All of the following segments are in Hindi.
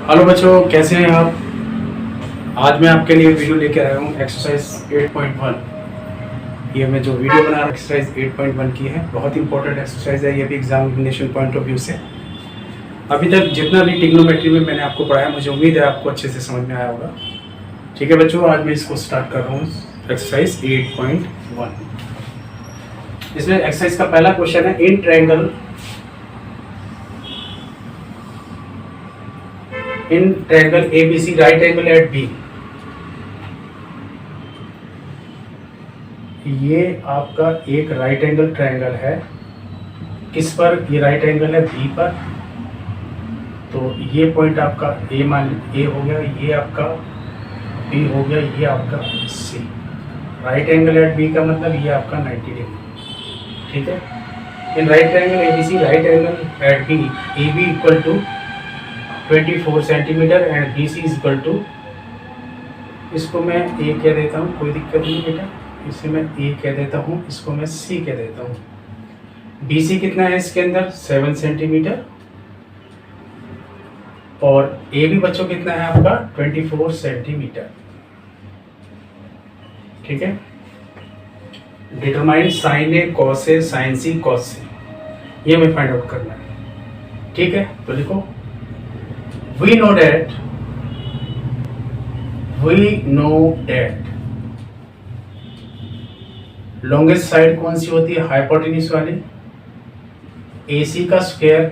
हेलो बच्चों, कैसे हैं आप। आज मैं आपके लिए वीडियो लेके आया हूँ एक्सरसाइज 8.1। ये मैं जो वीडियो बना रहा हूँ एक्सरसाइज 8.1 की है। बहुत इंपॉर्टेंट एक्सरसाइज है ये भी एग्जामिनेशन पॉइंट ऑफ व्यू से। अभी तक जितना भी ट्रिग्नोमेट्री में मैंने आपको पढ़ाया, मुझे उम्मीद है आपको अच्छे से समझ में आया होगा। ठीक है बच्चों, आज मैं इसको स्टार्ट कर रहा हूँ एक्सरसाइज 8.1। इसमें एक्सरसाइज का पहला क्वेश्चन है, in triangle ABC right angle at B। ये आपका एक राइट एंगल ट्रायंगल है। किस पर? ये राइट एंगल है बी पर। तो ये पॉइंट आपका ए हो गया, ये आपका बी हो गया, ये आपका C. Right angle at B का मतलब ये आपका 90 डिग्री। ठीक है। In right triangle ABC right angle at B AB equal to 24 centimetre and BC is equal to, इसको मैं A कह देता हूँ, कोई दिक्कत नहीं बेटा, इसे मैं A कह देता हूँ, इसको मैं C कह देता हूँ। BC कितना है इसके अंदर? 7 सेंटीमीटर। और AB बच्चों कितना है आपका? 24 सेंटीमीटर। ठीक है। Determine sine A cos A sine C cos C, ये हमें फाइंड आउट करना है। ठीक है, तो लिखो, we know that longest side कौन सी होती है? हाइपोटेन्यूज वाली। AC का स्क्वायर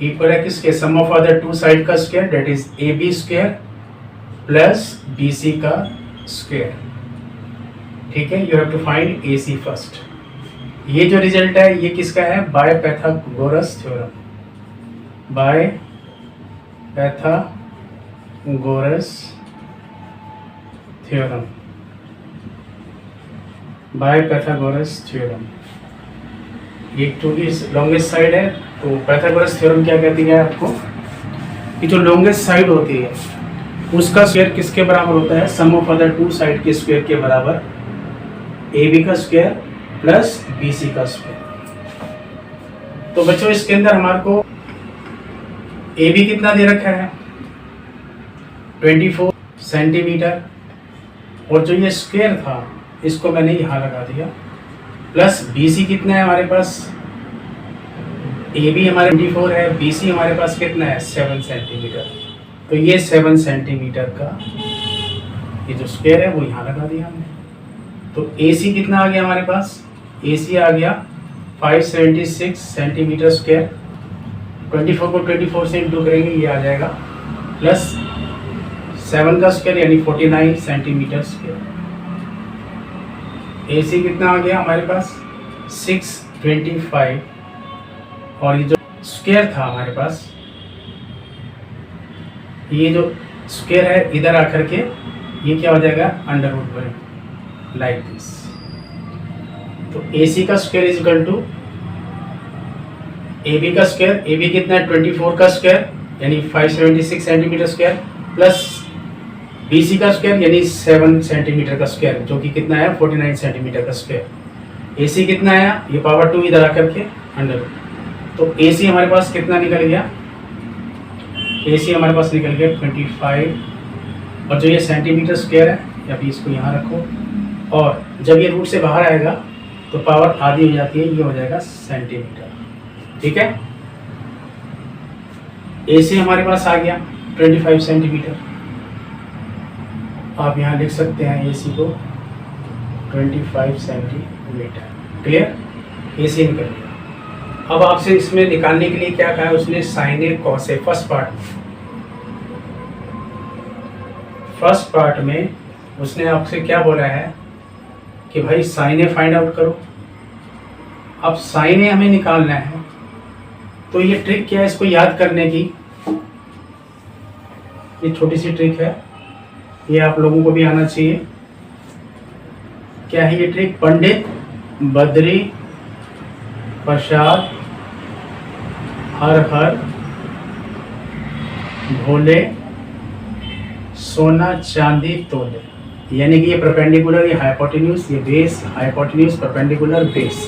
इक्वल है किसके? Sum of other two side का square, that is AB square plus BC का स्क्वायर। ठीक है, you have to find AC first. ये जो रिजल्ट है ये किसका है? By Pythagoras theorem. By Pythagoras theorem. By Pythagoras theorem. ये क्योंकि लॉन्गेस्ट साइड है तो पाइथागोरस थ्योरम क्या कहती है आपको कि जो लॉन्गेस्ट साइड होती है उसका स्क्वायर किसके बराबर होता है? Sum of other two side के स्क्वायर के बराबर। AB का स्क्वायर प्लस BC का स्क्वायर। तो बच्चों इसके अंदर हमारे को AB कितना दे रखा है? 24 सेंटीमीटर। और जो ये स्क्वायर था इसको मैंने यहाँ लगा दिया, प्लस BC कितना है हमारे पास? AB हमारे 24 है, BC हमारे पास कितना है? 7 सेंटीमीटर। तो ये 7 सेंटीमीटर का ये जो स्क्वायर है वो यहाँ लगा दिया हमने। तो AC कितना आ गया हमारे पास? AC आ गया 576 सेंटीमीटर स्क्वायर। 24 को 24 से इंटू करेंगे, ये आ जाएगा प्लस 7 का स्क्वायर यानी 49 सेंटीमीटर स्क्वायर। AC कितना आ गया हमारे पास? 625। और ये जो स्क्वायर था हमारे पास, ये जो स्क्वायर है इधर आकर के ये क्या हो जाएगा? Under root one, like this. तो AC का square is equal to AB का स्क्वायर। AB कितना है? 24 का स्क्वायर यानी 576 सेंटीमीटर स्क्वायर प्लस BC का स्क्वायर यानी 7 सेंटीमीटर का स्क्वायर, जो कि कितना है? 49 सेंटीमीटर का स्क्वायर। AC कितना है? ये पावर 2 इधर आकर के अंडर। तो AC हमारे पास कितना निकल गया? AC हमारे पास निकल गया 25। और जो ये सेंटीमीटर स्क्वायर है, अभी इसको यहाँ रखो, और जब ये रूट से बाहर आएगा तो पावर आधी हो जाती है, ये हो जाएगा सेंटीमीटर। ठीक है। AC हमारे पास आ गया 25 सेंटीमीटर। आप यहाँ लिख सकते हैं AC को 25 सेंटीमीटर। क्लियर? AC निकल गया। अब आपसे इसमें निकालने के लिए क्या कहा है उसने? Sign A cos A. First part में उसने आपसे क्या बोला है कि भाई साइन ए फाइंड आउट करो। अब साइन ए हमें निकालना है, तो ये ट्रिक क्या है इसको याद करने की? ये छोटी सी ट्रिक है, ये आप लोगों को भी आना चाहिए। क्या है ये ट्रिक? पंडित बद्री प्रसाद हर हर भोले सोना चांदी तोले। यानी कि ये परपेंडिकुलर, ये हाइपोटेन्यूज, ये base, hypotenuse perpendicular base.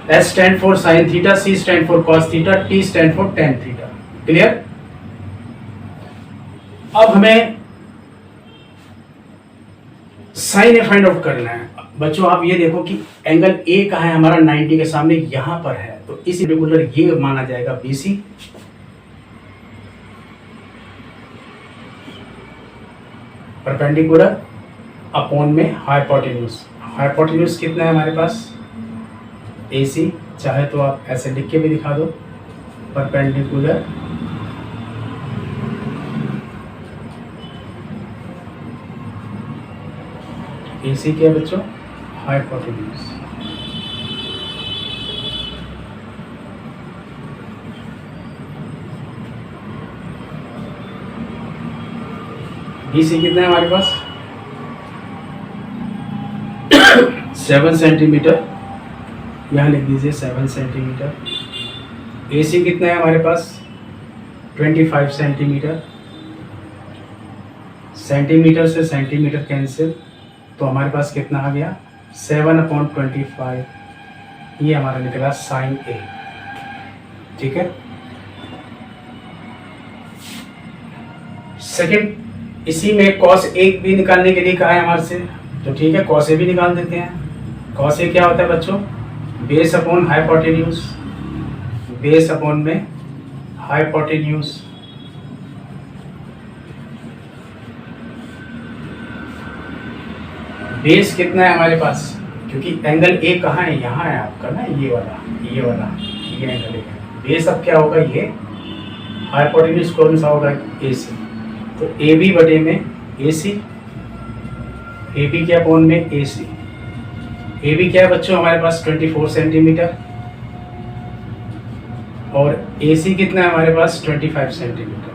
S stand for sin theta, C stand for cos theta, T stand for tan theta. Clear? अब हमें साइन ए फाइंड आउट करना है। बच्चों आप ये देखो कि एंगल ए कहाँ है हमारा, 90 के सामने यहाँ पर है, तो इस रेगुलर ये माना जाएगा BC। परपेंडिकुलर अपॉन में हाइपोटेन्यूज। हाइपोटेन्यूज कितना है हमारे पास, AC, चाहे तो आप ऐसे लिख के भी दिखा दो, परपेंडिकुलर AC क्या है बच्चों, हाइपोटेन्यूज। BC कितना है हमारे पास, 7 सेंटीमीटर, यहाँ लिख दीजिए 7 सेंटीमीटर। AC कितना है हमारे पास, 25 सेंटीमीटर। सेंटीमीटर से सेंटीमीटर कैंसिल, तो हमारे पास कितना आ गया, 7/25, ये हमारा निकला साइन A। ठीक है। सेकंड, इसी में cos A भी निकालने के लिए कहा है हमारे से, तो ठीक है cos A भी निकाल देते हैं। cos A क्या होता है बच्चों, base upon hypotenuse, base upon में हाइपोटेन्यूज। बेस कितना है हमारे पास, क्योंकि एंगल ए कहाँ है, यहाँ है आपका ना, ये वाला ये एंगल है। बेस अब क्या होगा, ये हाइपोटेन्यूज कौन सा होगा, AC, तो AB बटे में AC, AB क्या अपॉन में AC। AB क्या है बच्चों हमारे पास 24 सेंटीमीटर, और AC कितना है हमारे पास 25 सेंटीमीटर।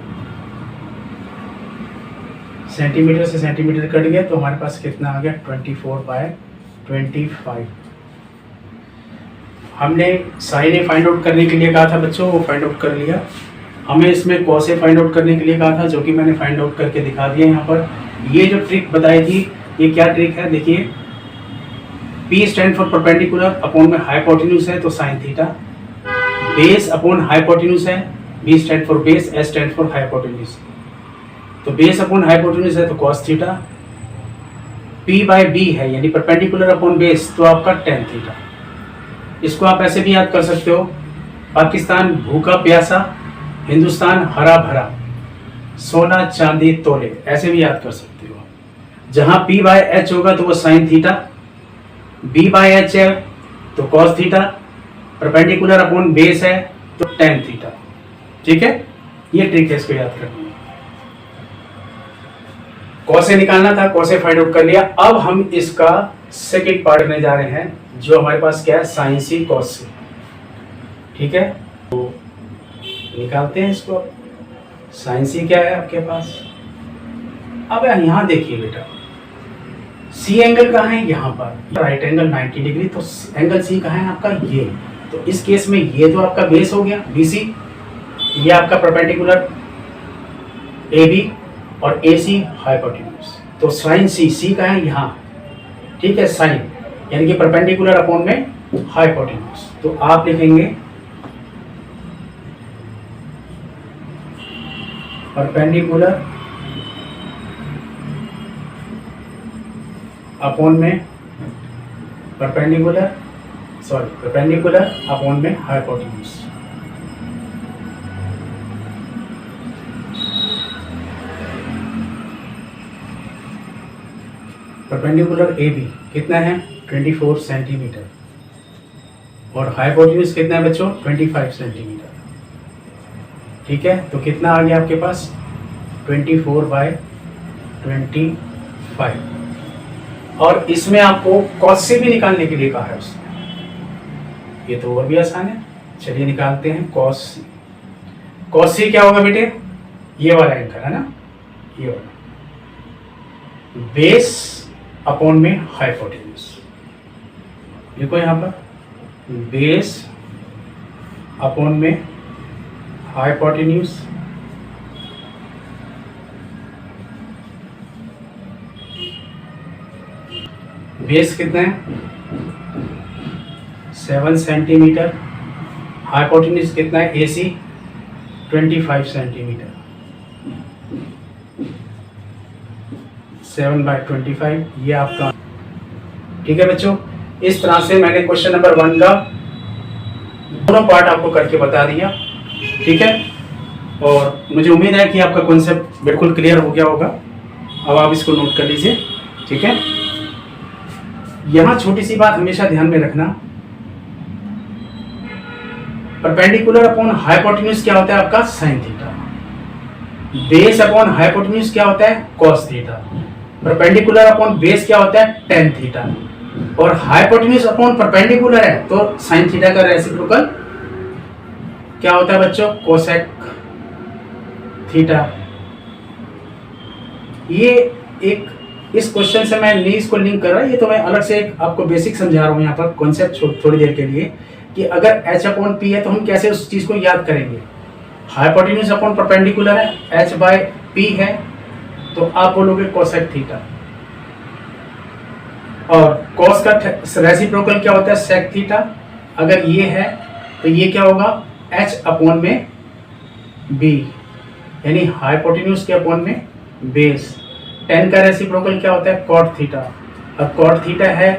सेंटीमीटर से सेंटीमीटर कट गया, तो हमारे पास कितना आ गया, 24/25। हमने साइन ए फाइंड आउट करने के लिए कहा था बच्चों, वो फाइंड आउट कर लिया। हमें इसमें कॉस ए फाइंड आउट करने के लिए कहा था, जो कि मैंने फाइंड आउट करके दिखा दिया यहाँ पर। ये जो ट्रिक बताई थी, ये क्या ट्रिक है देखिए, P stand for perpendicular, upon में हाइपोटेन्यूज है तो sine theta, base upon hypotenuse है, B stand for base, S stand for hypotenuse, तो बेस अपॉन हाइपोटेन्यूज है तो कॉस थीटा, P/B है यानी परपेंडिकुलर अपॉन बेस, तो आपका टेन थीटा। इसको आप ऐसे भी याद कर सकते हो, पाकिस्तान भूखा प्यासा, हिंदुस्तान हरा भरा, सोना चांदी तोले, ऐसे भी याद कर सकते हो। जहां P/H होगा तो वो साइन थीटा, B/H है तो cos theta, perpendicular upon base है तो टेन थीटा। ठीक है, ये ट्रिक है, इसको याद करनी है। कॉस ए निकालना था, कॉस ए फाइंड आउट कर लिया। अब हम इसका सेकंड पार्ट करने जा रहे हैं, जो हमारे पास क्या है, साइन सी कॉस सी। ठीक है, तो निकालते हैं इसको। साइन सी क्या है आपके पास, अब यहाँ देखिए बेटा, सी एंगल कहाँ है, यहाँ पर राइट एंगल 90 डिग्री, तो एंगल सी कहाँ है आपका, ये। तो इस केस में ये तो आपका बेस हो गया BC, ये आपका परपेंडिकुलर AB, और AC हाइपोटेन्यूज। तो साइन सी का है यहाँ, ठीक है, साइन यानी कि परपेंडिकुलर अपॉन में हाइपोटेन्यूज। तो आप लिखेंगे परपेंडिकुलर अपॉन में परपेंडिकुलर अपॉन में हाइपोटेन्यूज। परपेंडिकुलर AB कितना है 24 सेंटीमीटर, और हाइपोटेन्यूज कितना है बच्चों 25 सेंटीमीटर। ठीक है, तो कितना आ गया आपके पास 24/25। और इसमें आपको कॉस से भी निकालने के लिए कहा है उसने, ये तो और भी आसान है। चलिए निकालते हैं कॉस सी। कॉस सी क्या होगा बेटे, ये वाला एंगल है ना, ये वाला, बेस अपॉन में हाइपोटेन्यूज। देखो यहाँ पर बेस अपॉन में हाइपोटेन्यूज, बेस कितना है 7 सेंटीमीटर, हाइपोटेन्यूज कितना है AC 25 सेंटीमीटर। 7/25 ये आपका। ठीक है बच्चों, इस तरह से मैंने क्वेश्चन नंबर 1 का दोनों पार्ट आपको करके बता दिया। ठीक है, और मुझे उम्मीद है कि आपका कॉन्सेप्ट बिल्कुल क्लियर हो गया होगा। अब आप इसको नोट कर लीजिए। ठीक है, यहाँ छोटी सी बात हमेशा ध्यान में रखना, परपेंडिकुलर अपॉन हाइपोटेन्यूज क्या होता है आपका sine theta, base upon hypotenuse क्या होता है cos theta, perpendicular upon base क्या होता है टेन थीटा, और हाइपोटेन्यूज अपॉन परपेंडिकुलर है तो साइन थीटा का रेसिप्रोकल क्या होता है बच्चों कोसेक थीटा। ये एक इस क्वेश्चन से मैं नहीं इसको लिंक कर रहा, ये तो मैं अलग से एक आपको बेसिक समझा रहा हूँ यहाँ पर कॉन्सेप्ट थोड़ी देर के लिए, कि अगर h अपॉन पी है तो हम कैसे उस चीज को याद करेंगे। हाइपोटेन्यूज अपॉन परपेंडिकुलर है, h बाय पी है, तो आप बोलोगे कोसेक थीटा, और कॉस का रेसिप्रोकल क्या होता है सेक थीटा। अगर ये है तो ये क्या होगा h अपॉन में b, यानी हाइपोटेन्यूज के अपॉन में बेस। टेन का रेसिप्रोकल क्या होता है कॉट थीटा, अब कॉट थीटा है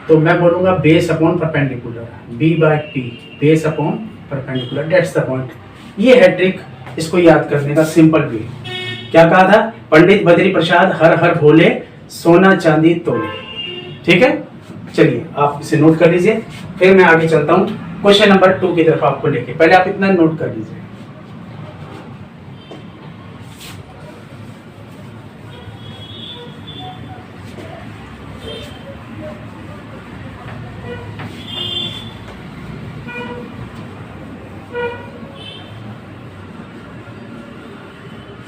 तो मैं बोलूंगा base upon perpendicular, b by P, base upon perpendicular, that's the point. ये है ट्रिक, इसको याद करने का सिंपल वे। क्या कहा था, पंडित बद्री प्रसाद हर हर भोले सोना चांदी तोले। ठीक है, चलिए आप इसे नोट कर लीजिए, फिर मैं आगे चलता हूँ क्वेश्चन नंबर 2 की तरफ आपको लेके। पहले आप इतना नोट कर लीजिए।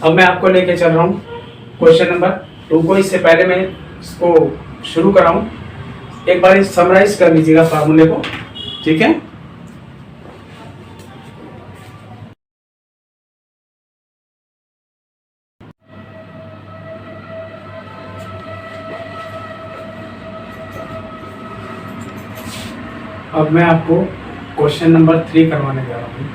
अब मैं आपको लेके चल रहा हूँ क्वेश्चन नंबर 2 को। इससे पहले मैं इसको शुरू कराऊं, एक बार समराइज कर लीजिएगा फार्मूले को। ठीक है, अब मैं आपको क्वेश्चन नंबर 3 करवाने जा रहा हूँ।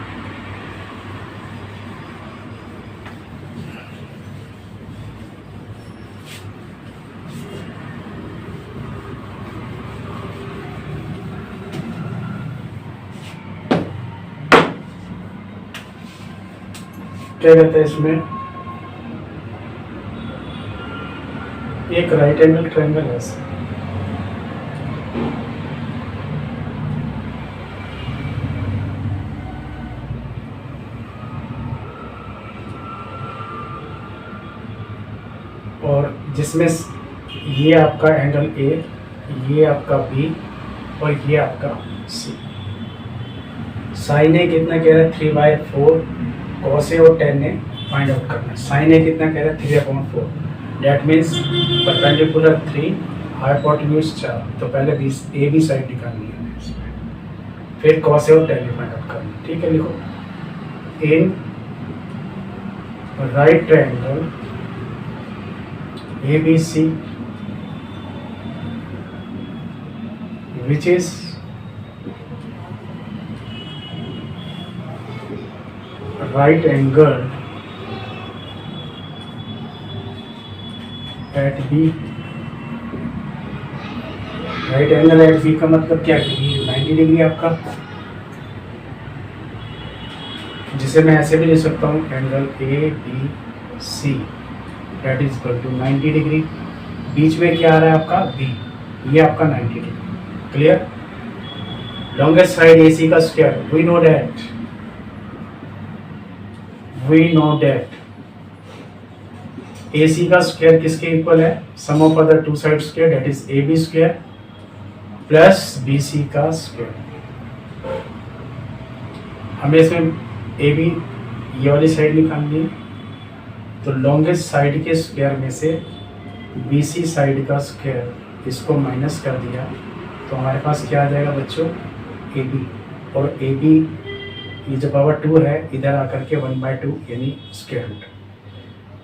क्या कहते हैं इसमें, एक राइट एंगल ट्रायंगल है और जिसमें ये आपका एंगल ए, ये आपका बी और ये आपका सी। साइन ए कितना कह रहा है 3/4, कॉस ए और टेन ए फाइंड आउट करना है। साइन ए कितना कह रहा है 3/4, डेट मीन्स परपेंडिकुलर 3, हाइपोटेन्यूज 4, तो पहले ए बी साइड निकालनी है इसमें, फिर कॉस ए और टेन ए फाइंड आउट करना है। ठीक है, लिखो in right triangle ABC which is right angle at B। Right angle at B का मतलब क्या है 90 डिग्री आपका, जिसे मैं ऐसे भी ले सकता हूँ angle ABC that is equal to 90 degree. बीच में क्या आ रहा है आपका B, ये आपका 90 degree. Clear, longest side AC का square, we know that AC का स्क्वायर किसके इक्वल है, sum of other two side square, that is AB square plus BC का स्क्वायर। हमें इसमें AB ये वाली साइड निकालनी है, तो लॉन्गेस्ट साइड के स्क्वायर में से BC साइड का स्क्वायर, इसको माइनस कर दिया तो हमारे पास क्या आ जाएगा बच्चों AB, और AB ये जो पावर 2 है इधर आकर के 1/2 यानी स्क्वायर रूट।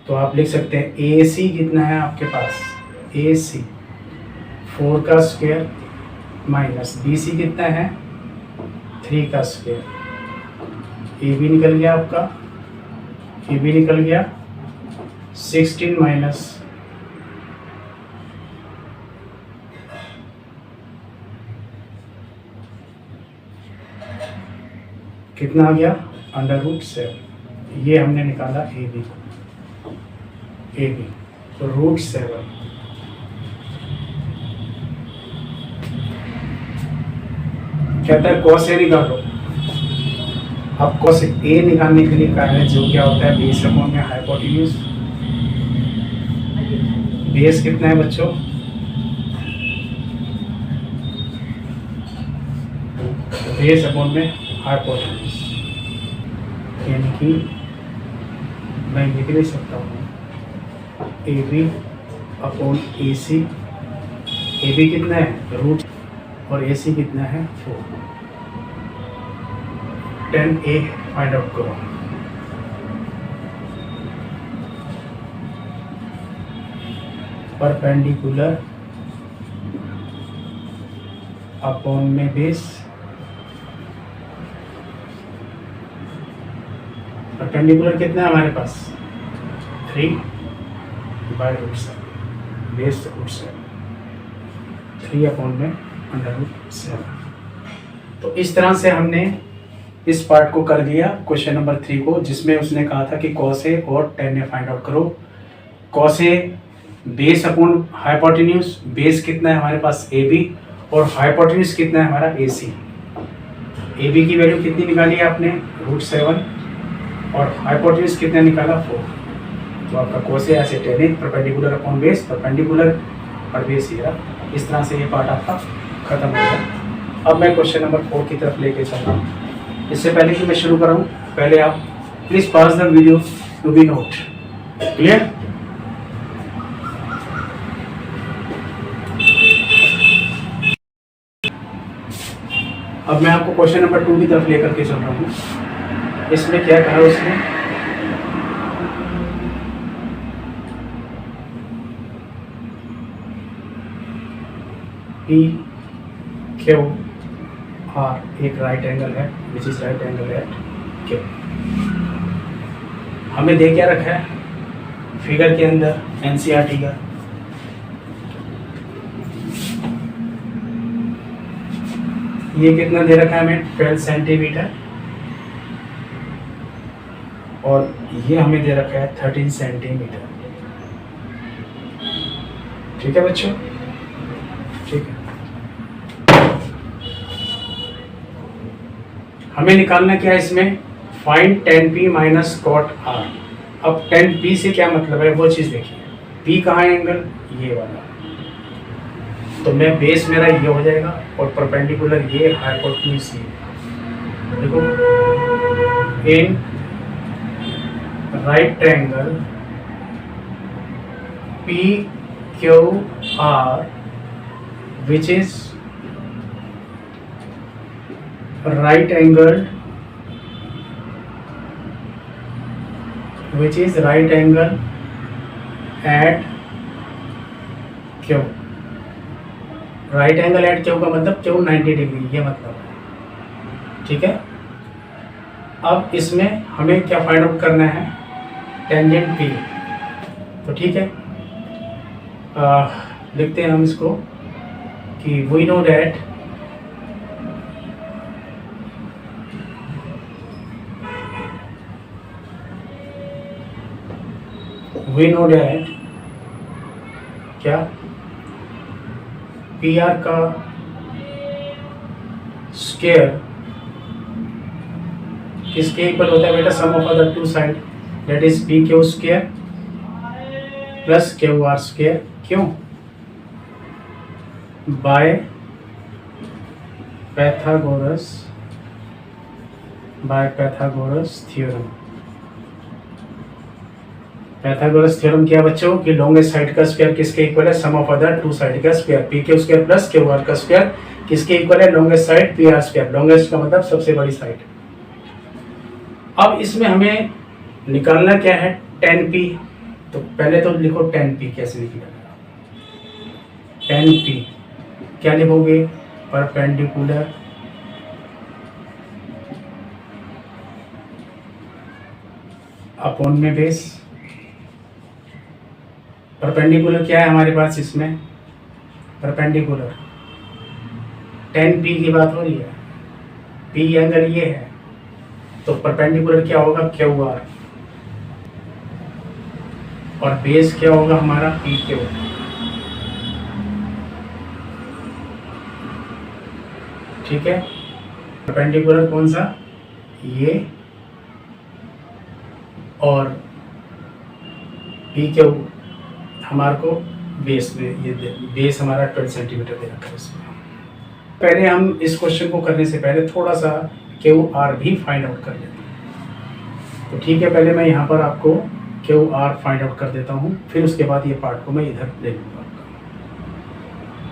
तो आप लिख सकते हैं AC कितना है आपके पास, AC 4 का स्क्वायर माइनस BC कितना है 3 का स्क्वायर। AB निकल गया आपका, AB निकल गया 16 माइनस कितना आ गया √7। ये हमने निकाला ए बी, तो √7 कहता है cos A निकालो। अब cos A निकालने के लिए कहा है जो क्या होता है बेस अपॉन में हाइपोटेन्यूज। बेस कितना है बच्चों, बेस अपॉन में हाइपोटेन्यूज, यानी कि मैं लिख नहीं सकता हूँ AB अपॉन AC। AB कितना है रूट और AC कितना है 4। 10A फाइंड आउट करो। परपेंडिकुलर अपॉन में बेस, परपेंडिकुलर कितना है हमारे पास 3/√7, बेस √7, 3 अपॉन में √7। तो इस तरह से हमने इस पार्ट को कर दिया क्वेश्चन नंबर 3 को, जिसमें उसने कहा था कि cos A और tan A फाइंड आउट करो। cos A base upon hypotenuse, base कितना है हमारे पास AB और हाइपोटेन्यूज कितना है हमारा AC। AB की वैल्यू कितनी निकाली है आपने √7 और हाइपोटेन्यूज कितना निकाला 4। तो आपका cos A ऐसे tan A perpendicular upon base, perpendicular और बेस ये रहा। इस तरह से ये पार्ट आपका खत्म हो गया। अब मैं क्वेश्चन नंबर 4 की तरफ लेके चल रहा हूँ। इससे पहले कि मैं शुरू कराऊँ, पहले आप please pause the video to be note clear. अब मैं आपको क्वेश्चन नंबर 2 की तरफ लेकर के चल रहा हूँ। इसमें क्या कहा उसने, PQR एक राइट एंगल है which is right angle at Q। हमें दे क्या रखा है फिगर के अंदर NCERT का, ये कितना दे रखा है हमें 12 सेंटीमीटर और ये हमें दे रखा है 13 सेंटीमीटर। ठीक है बच्चों, ठीक है। हमें निकालना क्या है इसमें, find tan P minus cot R। अब tan P से क्या मतलब है वो चीज देखिए। P कहाँ है एंगल, ये वाला, तो मैं बेस मेरा ये हो जाएगा और परपेंडिकुलर ये हाइपोटेन्यूज ये। देखो in right triangle PQR which is right angled at Q। Right angle at Q का मतलब Q 90 डिग्री, ये मतलब है। ठीक है। अब इसमें हमें क्या फाइंड आउट करना है, टेंजेंट P। तो ठीक है, लिखते हैं हम इसको कि वी नो दैट क्या PR का स्क्वायर किसके इक्वल होता है बेटा, sum of other two side that is PQ square plus QR square. क्यों, by Pythagoras theorem. Pythagoras theorem क्या बच्चों कि लॉन्गेस्ट साइड का स्क्वायर किसके इक्वल है, sum of other two side का square. PQ square plus QR का स्क्वायर किसके इक्वल है, longest side PR square. Longest का मतलब सबसे बड़ी साइड। अब इसमें हमें निकालना क्या है tan P। तो पहले तो लिखो tan P कैसे निकलेगा। tan P क्या लिखोगे, परपेंडिकुलर अपॉन में बेस। परपेंडिकुलर क्या है हमारे पास इसमें, परपेंडिकुलर tan P की बात हो रही है। P एंगल ये है तो परपेंडिकुलर क्या होगा, क्यू आर, और बेस क्या होगा हमारा, पी क्यू। ठीक है, परपेंडिकुलर कौन सा, ये, और पी क्यू हमारे को बेस में, ये बेस हमारा 12 सेंटीमीटर दे रखा है इसमें। पहले हम इस क्वेश्चन को करने से पहले थोड़ा सा क्यू आर भी फाइंड आउट कर लेते हैं। तो ठीक है, पहले मैं यहाँ पर आपको क्यू आर फाइंड आउट कर देता हूँ, फिर उसके बाद ये पार्ट को मैं इधर ले लूँगा।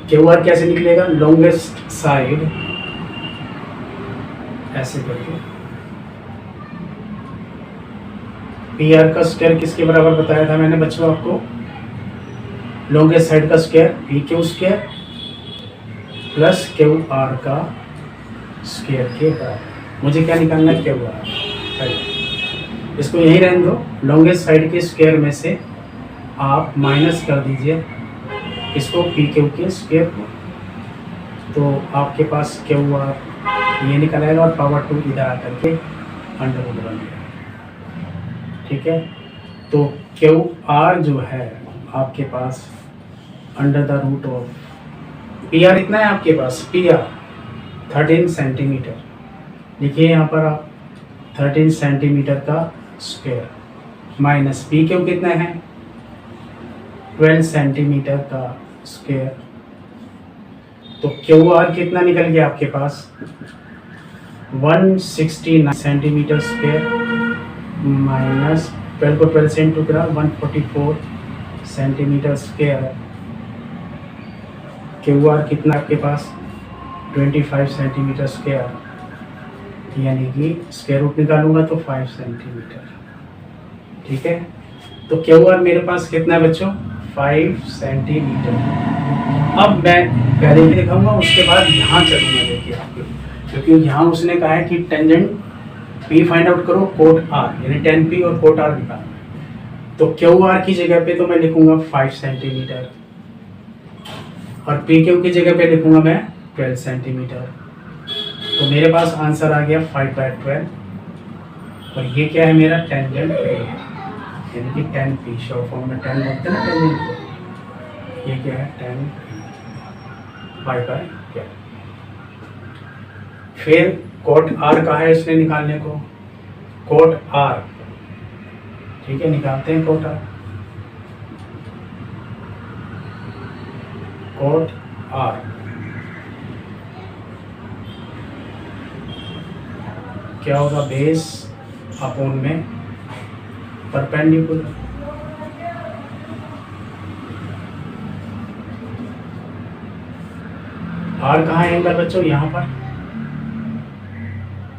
क्यू आर कैसे निकलेगा, लॉन्गेस्ट साइड ऐसे करके, पी आर का स्क्वायर किसके बराबर बताया था मैंने बच्चों आपको, लॉन्गेस्ट साइड का square P Q square plus Q R का स्क्वायर के बराबर। मुझे क्या निकालना है, क्यू आर। इसको यही रहने दो, लॉन्गेस्ट साइड के स्क्वायर में से आप माइनस कर दीजिए इसको पी क्यू के स्क्वायर को, तो आपके पास क्यू आर ये निकल आएगा और पावर 2 इधर आकर के अंडर रूट बन गया। ठीक है, तो क्यू आर जो है आपके पास under the root of P R इतना है आपके पास, पी आर 13 सेंटीमीटर, लिखिए यहाँ पर आप 13 सेंटीमीटर का स्क्वायर माइनस पी क्यू कितना है 12 सेंटीमीटर का स्क्वायर। तो क्यू आर कितना निकल गया आपके पास 169 सेंटीमीटर स्क्वायर माइनस 12 को 12 से इंटू करा 144 सेंटीमीटर स्क्वायर। क्यू आर कितना आपके पास 25 सेंटीमीटर स्क्वायर, यानी कि स्क्वायर रूट निकालूंगा तो 5 सेंटीमीटर। ठीक है, तो क्यू आर मेरे पास कितना है बच्चों 5 सेंटीमीटर। अब मैं पहले भी दिखाऊंगा, उसके बाद यहाँ चलूंगा, देखिए आपको, क्योंकि यहाँ उसने कहा है कि टेंजेंट पी फाइंड आउट करो कोट आर, यानी टेन पी और कोट आर निकालना। तो क्यू आर की जगह पे तो मैं लिखूंगा 5 सेंटीमीटर और पी क्यू की जगह पे लिखूंगा मैं 12 सेंटीमीटर। तो मेरे पास आंसर आ गया 5/12, और ये क्या है मेरा टेंजेंट पे है, यानी कि 10 पी, शॉर्ट फॉर्म में 10 बोलते हैं ना टेंजेंट को। ये क्या है 10 5/12। फिर कोट आर का है इसने निकालने को, कोट आर। ठीक है, निकालते हैं कोट आर। कोट आर क्या होगा, बेस अपॉन में परपेंडिकुलर। आर कहाँ है एंगल बच्चों, यहाँ पर।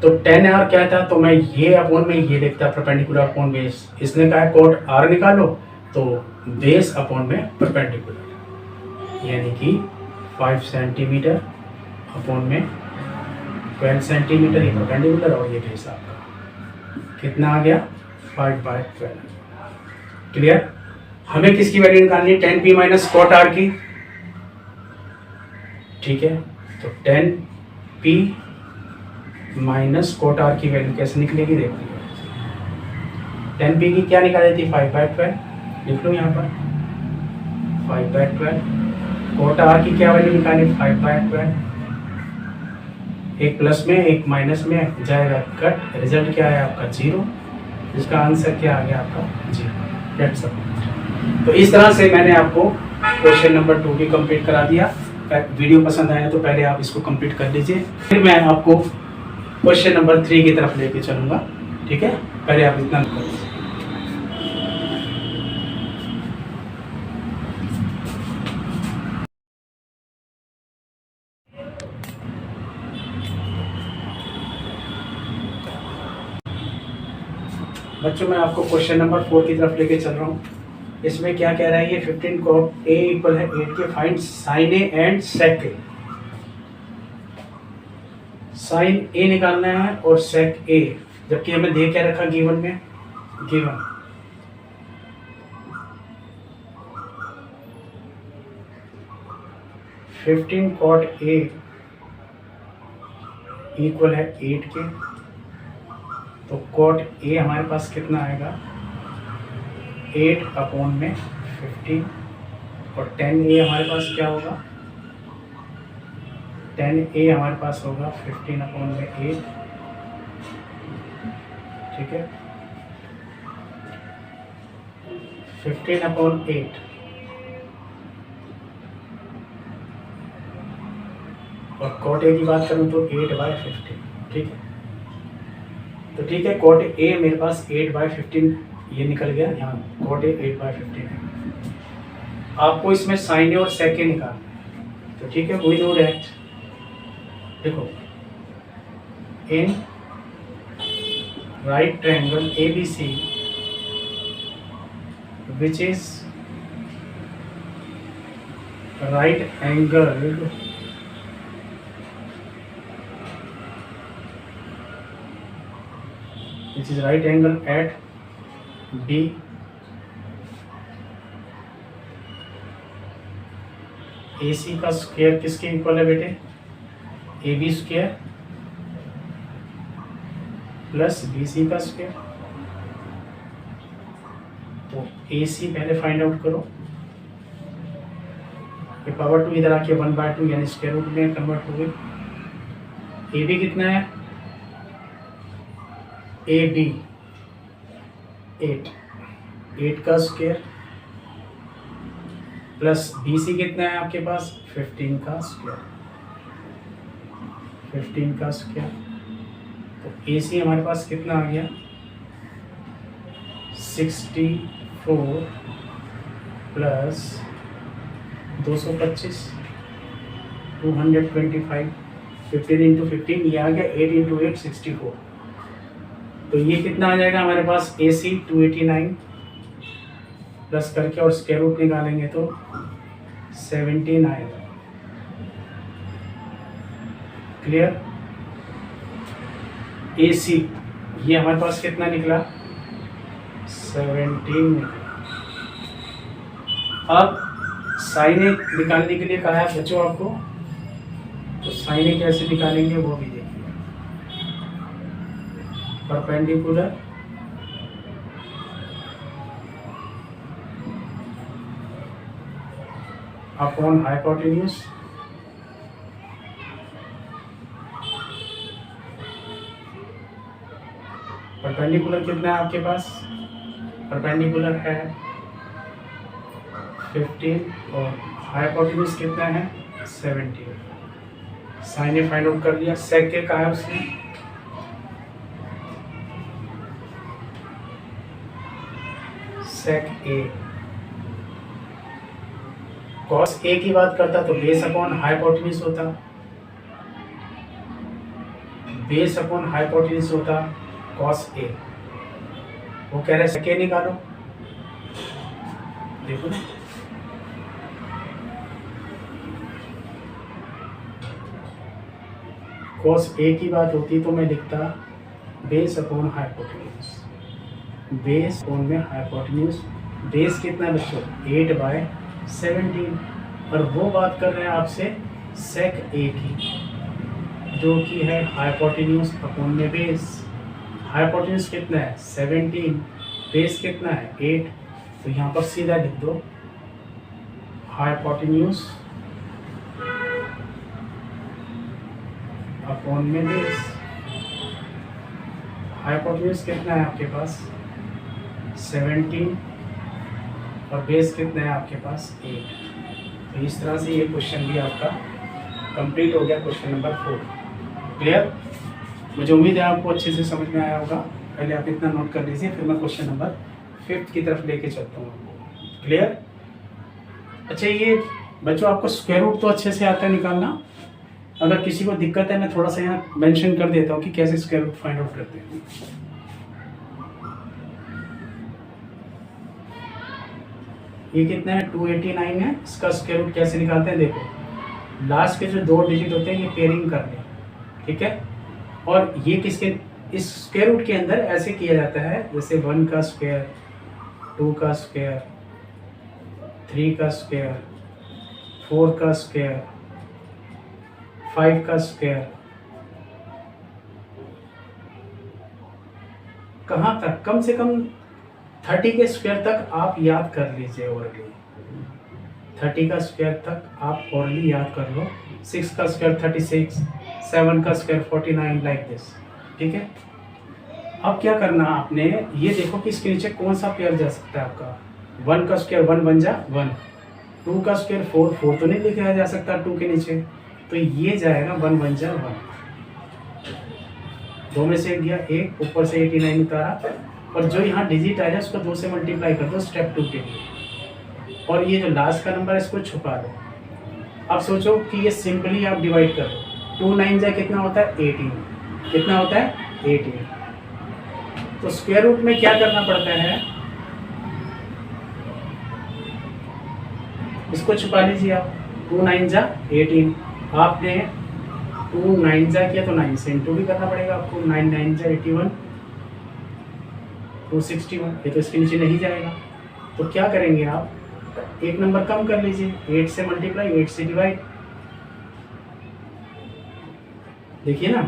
तो 10 आर क्या था, तो मैं ये अपॉन में ये लिखता परपेंडिकुलर अपॉन बेस। इसने कहा कोट आर निकालो, तो बेस अपॉन में परपेंडिकुलर, यानी कि 5 सेंटीमीटर अपॉन में 12 सेंटीमीटर, ये परपेंडिकुलर और ये बेस आपका कितना आ गया 5/12। क्लियर। हमें किसकी वैल्यू निकालनी है 10 पी माइनस कोट आर की। ठीक है, तो 10 पी माइनस कोट आर की वैल्यू कैसे निकलेगी, देखिए 10 पी की क्या निकाली थी 5/12, लिख लो यहाँ पर 5/12। कोट आर की क्या वैल्यू निकाली 5/12, एक प्लस में एक माइनस में जाएगा कट, रिजल्ट क्या है आपका 0, जिसका आंसर क्या आ गया आपका 0। That's all. तो इस तरह से मैंने आपको क्वेश्चन नंबर 2 भी कंप्लीट करा दिया। वीडियो पसंद आया तो पहले आप इसको कंप्लीट कर लीजिए, फिर मैं आपको क्वेश्चन नंबर 3 की तरफ लेके चलूंगा। ठीक है, पहले आप इतना कर लीजिए। बच्चों मैं आपको क्वेश्चन नंबर 4 की तरफ लेके चल रहा हूँ। इसमें क्या कह रहा है, ये 15 cot A इक्वल है 8 के, find sine A and sec A. Sine A निकालना है और सेक ए, जबकि हमें दे क्या रखा गिवन में, गिवन 15 cot A इक्वल है 8 के, तो कॉट ए हमारे पास कितना आएगा 8/15 और tan ए हमारे पास क्या होगा tan ए हमारे पास होगा 15/8 ठीक है 15/8 और कॉट ए की बात करूँ तो 8/15 ठीक है। तो ठीक है कॉट ए मेरे पास 8/15 ये निकल गया यहाँ कॉट ए 8/15 है। आपको इसमें साइन ए और सेक ए निकालना तो ठीक है वी नो दैट देखो in right triangle ABC which is right angled which is right angle at D AC का स्क्वायर किसके इक्वल है बेटे AB स्क्वायर प्लस BC का स्क्वायर। तो AC पहले फाइंड आउट करो ये पावर 2 इधर आके 1/2 यानी स्क्वायर रूट में कन्वर्ट हो गई। AB कितना है AB 8 का स्क्वायर प्लस BC कितना है आपके पास 15 का स्क्वायर। तो AC हमारे पास कितना आ गया 64 प्लस 225 225 15 × 15 ये आ गया 8 × 8 64। तो ये कितना आ जाएगा हमारे पास AC 289 प्लस करके और स्क्वायर रूट निकालेंगे तो 17 आएगा। क्लियर AC ये हमारे पास कितना निकला 17 निकला। अब साइन ए निकालने के लिए कहा है बच्चों आपको तो साइन ए कैसे निकालेंगे वो भी देखिए परपेंडिकुलर अपॉन हाइपोटेन्यूज परपेंडिकुलर कितना है आपके पास परपेंडिकुलर है 15 और हाइपोटेन्यूज कितना है 17। साइन ए फाइंड आउट कर लिया। सेक के कहा है उसने सेक ए कॉस ए की बात करता तो बेस अपॉन हाइपोटेन्यूज होता कॉस ए। वो कह रहे सेक ए निकालो देखो कॉस ए की बात होती तो मैं लिखता base upon hypotenuse base upon में हाइपोटेन्यूज बेस कितना बच्चों 8/17 और वो बात कर रहे हैं आपसे सेक ए की जो कि है हाइपोटेन्यूज अपॉन में बेस। हाइपोटेन्यूज कितना है 17 बेस कितना है 8 तो यहाँ पर सीधा लिख दो हाइपोटेन्यूज अपॉन में बेस। हाइपोटेन्यूज कितना है आपके पास 17 और बेस कितना है आपके पास 8। तो इस तरह से ये क्वेश्चन भी आपका कंप्लीट हो गया क्वेश्चन नंबर 4। क्लियर मुझे उम्मीद है आपको अच्छे से समझ में आया होगा। पहले आप इतना नोट कर लीजिए फिर मैं क्वेश्चन नंबर 5 की तरफ लेके चलता हूँ। क्लियर अच्छा ये बच्चों आपको स्क्वायर रूट तो अच्छे से आता है निकालना। अगर किसी को दिक्कत है मैं थोड़ा सा यहाँ मेंशन कर देता हूँ कि कैसे स्क्वायर रूट फाइंड आउट करते हैं। ये कितना है 289 है इसका स्क्वायर रूट कैसे निकालते हैं देखो लास्ट के जो 2 डिजिट होते हैं ये पेयरिंग कर लें ठीक है। और ये किसके इस स्क्वायर रूट के अंदर ऐसे किया जाता है जैसे 1 का स्क्वायर 2 का स्क्वायर 3 का स्क्वायर 4 का स्क्वायर 5 का स्क्वायर कहाँ तक, कम से कम 30 के स्क्वायर तक आप याद कर लीजिए ओरली। 30 का स्क्वायर तक आप ओरली याद कर लो। 6 का स्क्वायर 36, 7 का स्क्वायर 49, लाइक दिस। ठीक है, अब क्या करना आपने, ये देखो कि इसके नीचे कौन सा पेयर जा सकता है आपका। 1 का स्क्वायर 1 बन जा 1, 2 का स्क्वायर 4, 4 तो नहीं लिखा जा सकता 2 के नीचे, तो ये जाएगा 1 बन जा 1। 2 में से एक गया 1, ऊपर से 89 उतारा, और जो यहाँ डिजिट आया उसको 2 से मल्टीप्लाई कर दो स्टेप 2 के लिए, और ये जो लास्ट का नंबर है इसको छुपा दो। अब सोचो कि ये सिंपली आप डिवाइड कर दो। 2 9 जा कितना होता है 18, कितना होता है 18। तो स्क्वायर रूट में क्या करना पड़ता है, इसको छुपा लीजिए आप। 2 9 जा 18, आपने 2 9 जा किया तो 9 से इंटू भी करना पड़ेगा आपको। 9 9 जा 81, 261, ये तो इसके नीचे नहीं जाएगा। तो क्या करेंगे आप, एक नंबर कम कर लीजिए, 8 से मल्टीप्लाई 8 से डिवाइड। देखिए ना,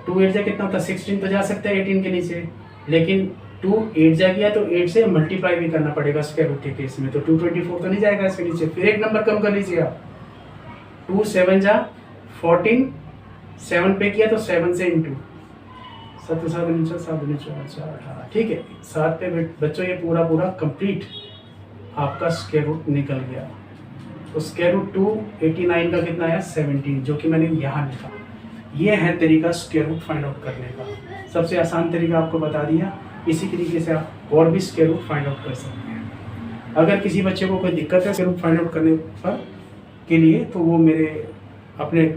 2 8 जा कितना होता है 16, तो जा सकता है 18 के नीचे, लेकिन 2 8 जा गया तो 8 से मल्टीप्लाई भी करना पड़ेगा स्क्वायर रूट के केस में, तो 224 तो नहीं जाएगा इसके नीचे। फिर एक नंबर कम कर लीजिए आप, 2 7 जा 14, 7 पे किया तो 7 से इंटू 7 7 19 7 19 18। ठीक है, 7 पे बच्चों ये पूरा पूरा कंप्लीट आपका स्क्वायर रूट निकल गया। तो स्क्वायर रूट 289 का कितना आया 17, जो कि मैंने यहाँ लिखा। ये है तरीका स्क्वायर रूट फाइंड आउट करने का। सबसे आसान तरीका आपको बता दिया। इसी तरीके से आप और भी स्क्वायर रूट फाइंड आउट कर सकते हैं। अगर किसी बच्चे को कोई दिक्कत है स्क्वायर रूट फाइंड आउट करने पर के लिए, तो वो मेरे अपने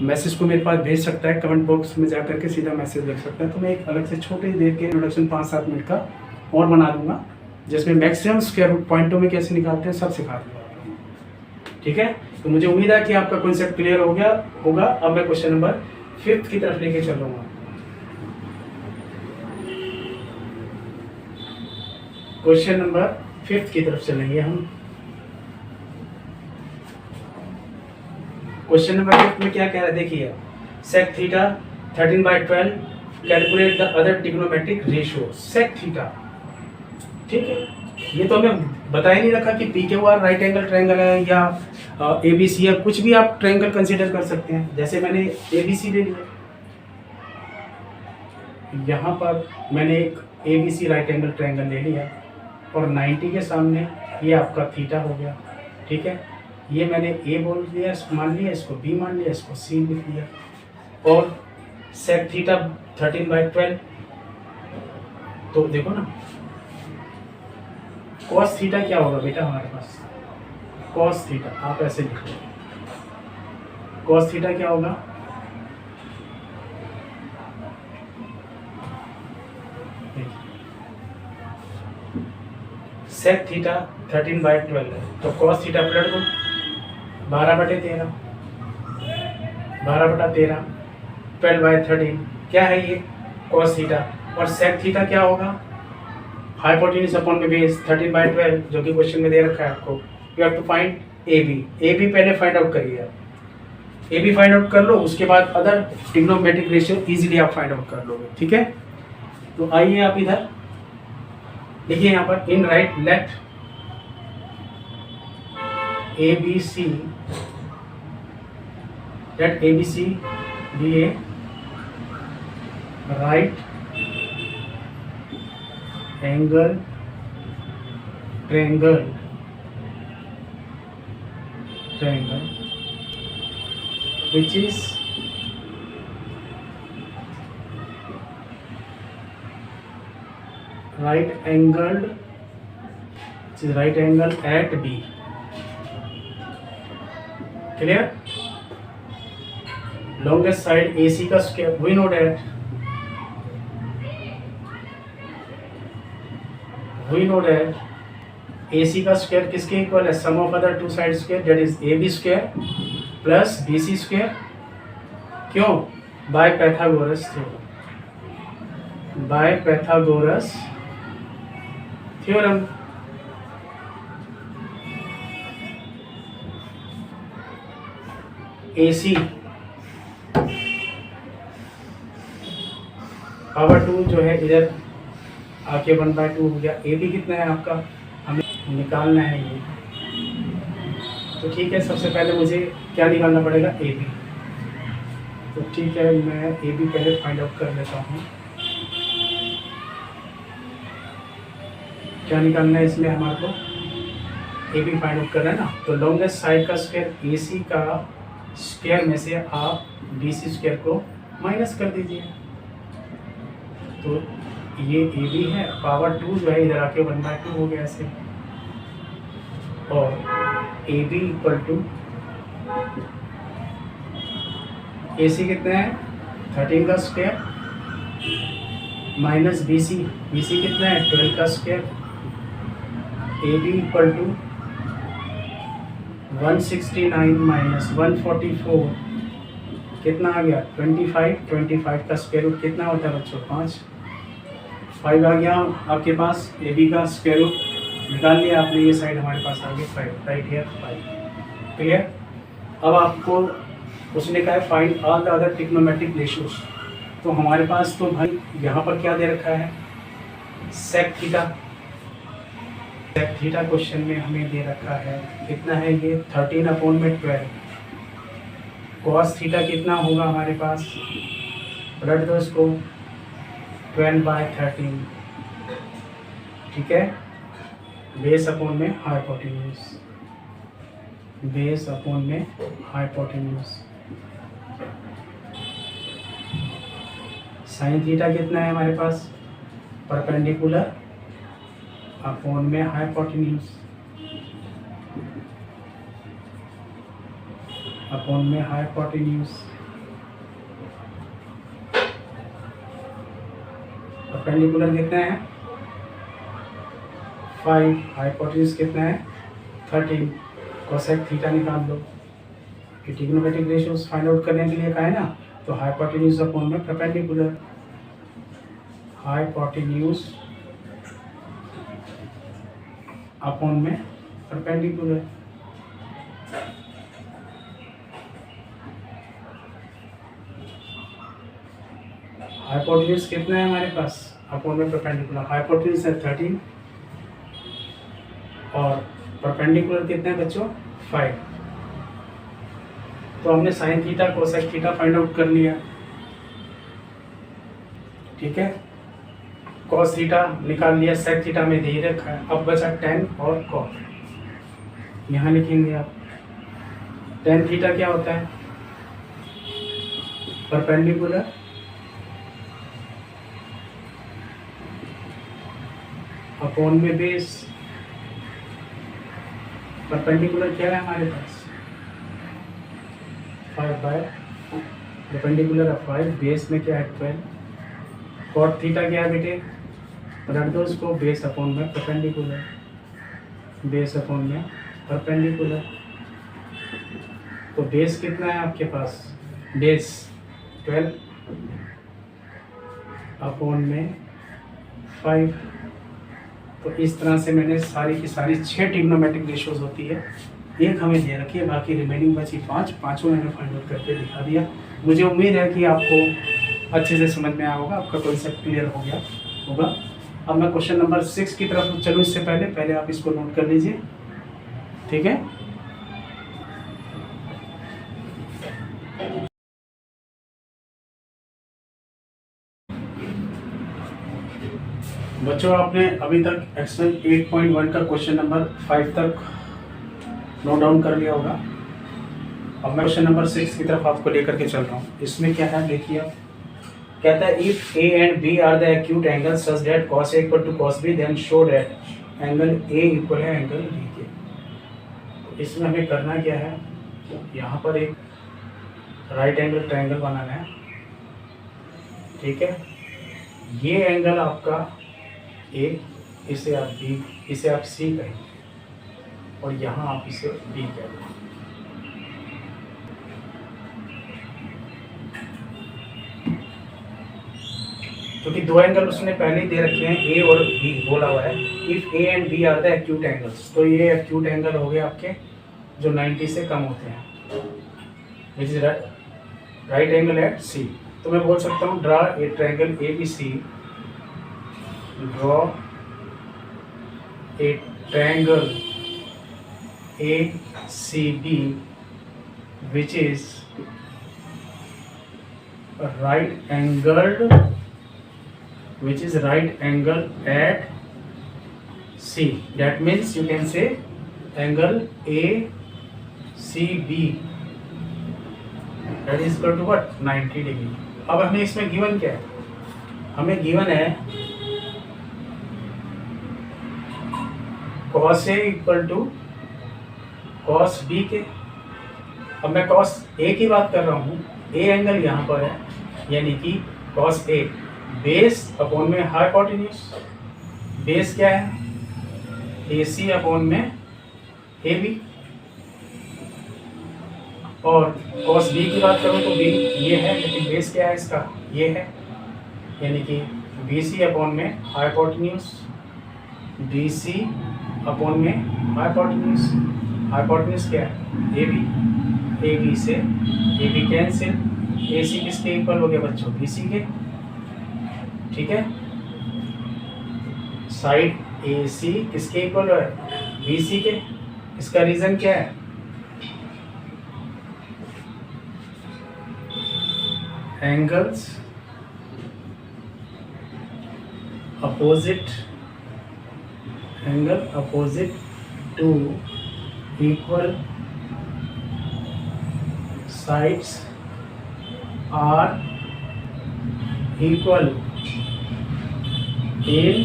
मैसेज को मेरे पास भेज सकता है, कमेंट बॉक्स में जा करके सीधा मैसेज लिख सकता है। तो मैं एक अलग से छोटे देर के इंट्रोडक्शन 5-7 मिनट का और बना दूंगा, जिसमें मैक्सिमम स्क्वायर रूट पॉइंटों में कैसे निकालते हैं सब सिखा दूंगा। ठीक है, तो मुझे उम्मीद है कि आपका कॉन्सेप्ट क्लियर हो गया होगा। अब मैं क्वेश्चन नंबर 5 की तरफ लेके चलूंगा। क्वेश्चन नंबर 5 की तरफ चलेंगे हम। क्वेश्चन नंबर 5 में क्या कह रहा है देखिए, sec theta 13/12 calculate the other trigonometric ratio. Sec theta, ठीक है, ये तो हमें बता ही नहीं रखा कि P Q R right angle triangle है या एबीसी, या कुछ भी आप ट्रायंगल कंसीडर कर सकते हैं। जैसे मैंने एबीसी ले लिया, यहाँ पर मैंने एक एबीसी राइट एंगल ट्रायंगल ले लिया, और 90 के सामने ये आपका थीटा हो गया। ठीक है, ये मैंने ए बोल दिया, इसको मान लिया, इसको बी मान लिया, इसको सी लिख लिया। और सेक थीटा 13/12, तो देखो ना कॉस थीटा क्या होगा बेटा हमारे पास, कॉस थीटा आप ऐसे लिखो, कॉस थीटा क्या होगा, सेक थीटा 13/12 है, तो कॉस थीटा पलट दो 12/13, 12/13, 12/13 क्या है ये कॉस थीटा। और सेक थीटा क्या होगा, हाइपोटेन्यूज अपॉन में बेस 13/12, जो कि क्वेश्चन में दे रखा है आपको। You have to find A B पहले फाइंड आउट करिए आप, ए बी फाइंड आउट कर लो, उसके बाद अदर ट्रिग्नोमेट्रिक रेशियो इजीली आप फाइंड आउट कर लोगे। ठीक है, तो आइए आप इधर देखिए, यहाँ पर in right left A B C, let A B C B A right angle triangle which is right angled, which is right angle at B. Clear? Longest side AC का square, we know that AC का स्क्वायर किसके इक्वल है, sum of other two side square, that is AB square plus BC square. क्यों, by Pythagoras theorem, by Pythagoras theorem. AC power 2 जो है इधर आके 1/2 हो गया। ए बी कितना है आपका, हमें निकालना है ये। तो ठीक है, सबसे पहले मुझे क्या निकालना पड़ेगा, ए बी। तो ठीक है, मैं ए बी पहले फाइंड आउट कर लेता हूँ। क्या निकालना है इसमें हमारे को, ए बी फाइंड आउट करना है ना। तो लॉन्गेस्ट साइड का स्क्वायर ए सी का स्क्वायर में से आप बी सी स्क्वायर को माइनस कर दीजिए। तो ये ए बी है, पावर 2 जो है इधर आके 1/2 हो गया ऐसे। और ए बी इक्वल टू ए सी कितना है 13 का स्क्वायर माइनस बी सी कितना है 12 का square. A B equal to 169 minus 144 कितना आ गया 25 का स्क्वायर रूट कितना होता है बच्चों 5 आ गया आपके पास। ए बी का स्क्वायर रूट निकाल लिया आपने, ये साइड हमारे पास आ गई 5, राइट हियर 5। क्लियर। अब आपको उसने कहा है find all the other trigonometric ratios. तो हमारे पास तो भाई यहाँ पर क्या दे रखा है, sec theta. Sec theta question में हमें दे रखा है कितना है ये 13/12। कॉस थीटा कितना होगा हमारे पास, पलट दो इसको 12/13। ठीक है, बेस अपॉन में हाइपोटेन्यूज, बेस अपॉन में हाइपोटेन्यूज। साइन थीटा कितना है हमारे पास, परपेंडिकुलर अपॉन में हाइपोटेन्यूज, अपॉन में हाइपोटेन्यूज। परपेंडिकुलर कितना है 5, हाइपोटेन्यूज कितना है 13। कोसेक थीटा निकाल लो। ट्रिग्नोमेट्रिक रेशियोज फाइंड आउट करने के लिए कहा है ना, तो हाइपोटेन्यूज अपॉन में परपेंडिकुलर, हाइपोटेन्यूज अपॉन में परपेंडिकुलर। हाइपोटेन्यूज कितना है हमारे पास, अपॉन में परपेंडिकुलर। हाइपोटेन्यूज है 13 और परपेंडिकुलर कितना है बच्चों 5। तो हमने sine theta cosec theta find out कर लिया। ठीक है, कॉस थीटा निकाल लिया, सेक थीटा में दे ही रखा है। अब बचा टेन और कॉट, यहाँ लिखेंगे आप। टेन थीटा क्या होता है, परपेंडिकुलर अपॉन में बेस। परपेंडिकुलर क्या है हमारे पास 5 परपेंडिकुलर ऑफ 5, बेस में क्या है 12। कॉट थीटा क्या है बेटे, पलट दो उसको, बेस अपॉन में परपेंडिकुलर, बेस अपॉन में परपेंडिकुलर। तो बेस कितना है आपके पास, बेस 12 अपॉन में 5। तो इस तरह से मैंने सारी की सारी 6 ट्रिग्नोमेट्रिक रेशियोज होती है, एक हमें दे रखी है, बाकी रिमेनिंग बची 5, पाँचों मैंने फाइंड आउट करके दिखा दिया। मुझे उम्मीद है कि आपको अच्छे से समझ में आया होगा, आपका कॉन्सेप्ट क्लियर हो गया होगा। अब मैं क्वेश्चन नंबर 6 की तरफ चलूँ, इससे पहले आप इसको नोट कर लीजिए। ठीक है, बच्चों आपने अभी तक एक्सरसाइज 8.1 का क्वेश्चन नंबर 5 तक नोट डाउन कर लिया होगा। अब मैं क्वेश्चन नंबर 6 की तरफ आपको लेकर के चल रहा हूँ। इसमें क्या है देखिए, आप कहता है if A and B are the acute angle such that cos A equal to cos B then show that angle A equal है एंगल B के। तो इसमें हमें करना क्या है, यहाँ पर एक राइट एंगल ट्रायंगल बनाना है। ठीक है, ये एंगल आपका A, इसे आप B, इसे आप C कहेंगे और यहाँ आप इसे B कहेंगे। क्योंकि दो एंगल उसने पहले ही दे रखे हैं, A और B बोला हुआ है। If A and B are the acute angles, तो ये एक्यूट एंगल हो गए आपके जो 90 से कम होते हैं, which is right angle at C। तो मैं बोल सकता हूँ draw a triangle ABC, draw a triangle ACB which is right angled at C. That means you can say angle ACB that is equal to what 90 degree. अब हमें इसमें गिवन क्या है, हमें गिवन है cos A equal to cos B के। अब मैं cos A की बात कर रहा हूँ, A एंगल यहाँ पर है, यानी कि cos A बेस अपॉन में हाइपोटेन्यूज, बेस क्या है AC अपॉन में AB, और cos B की बात करूँ तो B ये है, लेकिन बेस क्या है इसका ये है, यानी कि BC अपॉन में हाइपोटेन्यूज, BC अपॉन में हाइपोटेन्यूज, हाइपोटेन्यूज क्या है AB, AB से AB कैंसिल, AC किसके इक्वल हो गया बच्चों BC के, ठीक है। साइड AC किसके इक्वल है BC के, इसका रीजन क्या है angles opposite, angle opposite to equal sides are equal in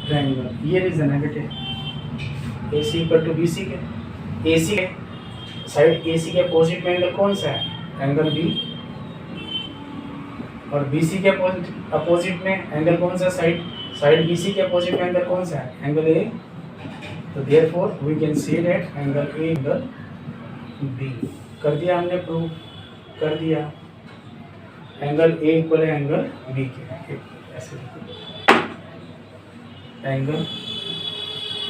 triangle, ये रीजन है बेटे। AC इक्वल टू BC के, AC के साइड AC के अपोजिट में एंगल कौन सा है एंगल B, और BC के अपोजिट में एंगल कौन सा साइड BC के अपोजिट में एंगल कौन सा है एंगल A, तो therefore we can see that angle A angle B। कर दिया हमने, प्रूव कर दिया, एंगल A इक्वल है एंगल B के, ऐसे एंगल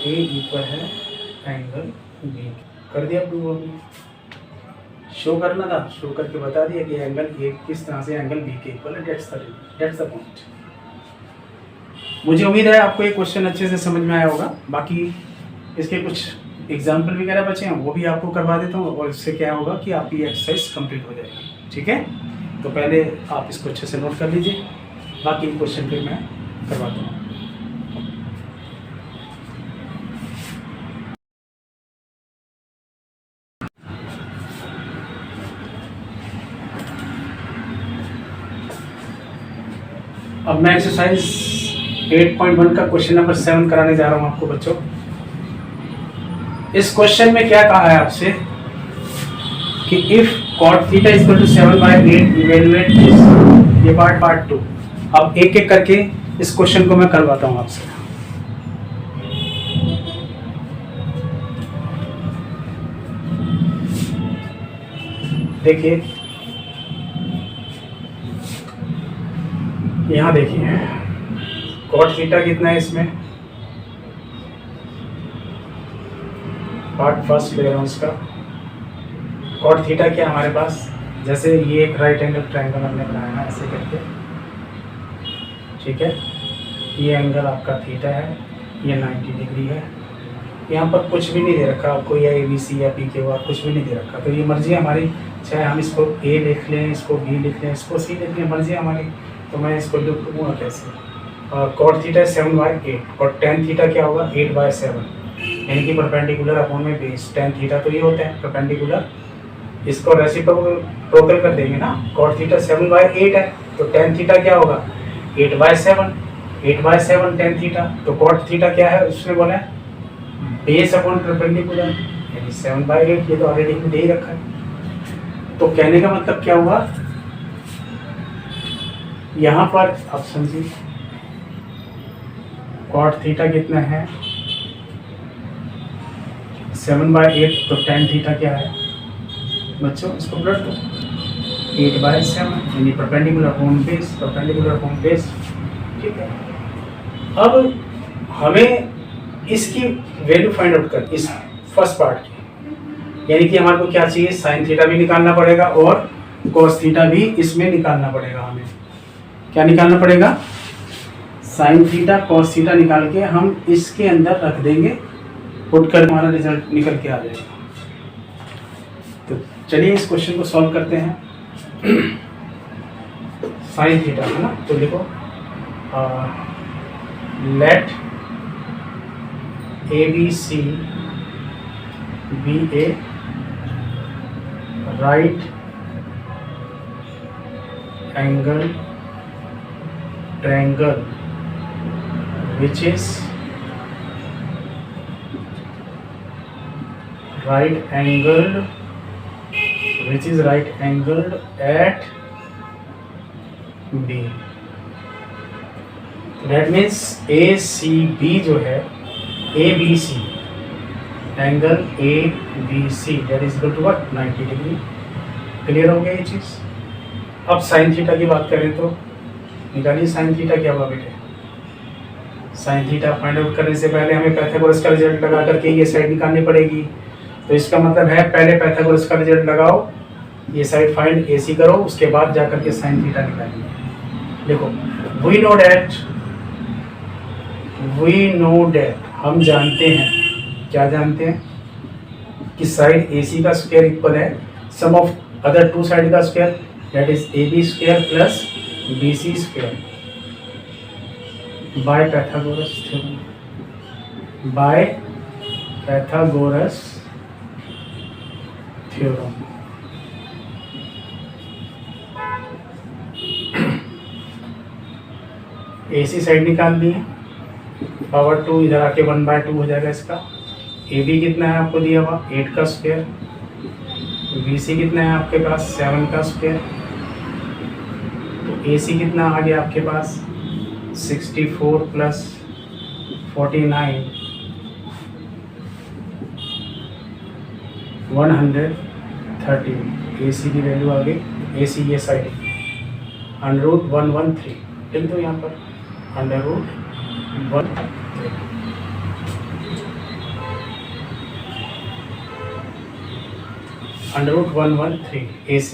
A इक्वल है एंगल B, कर दिया प्रूव हमने। शो करना था, शो करके बता दिया कि एंगल A किस तरह से एंगल B के इक्वल है, दैट्स द पॉइंट। मुझे उम्मीद है आपको ये क्वेश्चन अच्छे से समझ में आया होगा। बाकी इसके कुछ एग्जाम्पल वगैरह बचे हैं वो भी आपको करवा देता हूँ, और इससे क्या होगा कि आपकी एक्सरसाइज कंप्लीट हो जाएगी, ठीक है। तो पहले आप इसको अच्छे से नोट कर लीजिए, बाकी क्वेश्चन फिर मैं करवाता हूँ। अब मैं एक्सरसाइज 8.1 का क्वेश्चन नंबर 7 कराने जा रहा हूँ आपको बच्चों। इस क्वेश्चन में क्या कहा है आपसे कि if cot theta equal to 7/8 evaluate this, ये पार्ट 2। अब एक एक करके इस क्वेश्चन को मैं करवाता हूँ आपसे। देखिए यहाँ देखिए cot थीटा कितना है इसमें, पार्ट फर्स्ट ले रहा हूँ इसका। cot थीटा क्या हमारे पास, जैसे ये एक राइट एंगल ट्रायंगल हमने बनाया है ऐसे करके, ठीक है। ये एंगल आपका थीटा है, ये 90 डिग्री है। यहाँ पर कुछ भी नहीं दे रखा आपको, या ABC या PQ कुछ भी नहीं दे रखा, तो ये मर्जी हमारी, चाहे हम इसको A लिख लें, इसको B लिख लें, इसको C लिख लें, मर्जी हमारी। तो मैं इसको लिखूँगा कैसे, cot थीटा 7/8 और tan थीटा क्या होगा 8/7, यानी कि परपेंडिकुलर अपॉन में बेस। tan थीटा तो ये होता है परपेंडिकुलर, इसको रेसिप्रोकल कर देंगे ना। cot थीटा 7/8 है, तो tan थीटा क्या होगा 8/7, 8/7 tan थीटा। तो cot थीटा क्या है उसने बोला है बेस अपॉन परपेंडिकुलर, यानी 7/8, ये तो ऑलरेडी दे ही रखा है। तो कहने का मतलब क्या हुआ, यहाँ पर आप समझिए cot थीटा कितना है 7/8, तो tan थीटा क्या है बच्चों, इसको पलट दो 8/7, यानी perpendicular upon base, perpendicular upon base, ठीक है। अब हमें इसकी वैल्यू फाइंड आउट कर, इस फर्स्ट पार्ट की, यानी कि हमारे को क्या चाहिए साइन थीटा भी निकालना पड़ेगा और कॉस थीटा भी इसमें निकालना पड़ेगा हमें। क्या निकालना पड़ेगा? साइन थीटा कॉस थीटा निकाल के हम इसके अंदर रख देंगे, पुट कर हमारा रिजल्ट निकल के आ जाएगा। तो चलिए इस क्वेश्चन को सॉल्व करते हैं। साइन थीटा है ना, तो देखो late ABC be a right angle triangle which is right angled at B। That means ACB जो है ABC angle ABC that is equal to what 90 degree. Clear हो गया ये चीज़। अब साइन थीटा की बात करें तो निकालिए साइन थीटा क्या हुआ बेटे। साइन थीटा फाइंड आउट करने से पहले हमें पाइथागोरस का रिजल्ट लगा करके ये साइड निकालनी पड़ेगी। तो इसका मतलब है पहले पाइथागोरस का रिजल्ट लगाओ, ये साइड फाइंड AC करो, उसके बाद जाकर के साइन थीटा निकालिए। देखो वी नो डेट हम जानते हैं, क्या जानते हैं कि साइड AC का स्क्वायर इक्वल है sum of other two side का square that is AB square plus BC square by Pythagoras theorem. AC side निकाल दी है, पावर 2 इधर आके 1/2 हो जाएगा इसका। AB कितना है आपको दिया हुआ 8 का स्क्वायर, BC कितना है आपके पास 7 का स्क्वायर, तो AC कितना आ गया आपके पास 64 प्लस 49 130। AC की वैल्यू आ गई। AC ये साइड √113 लिख दो यहाँ पर √113 √113 AC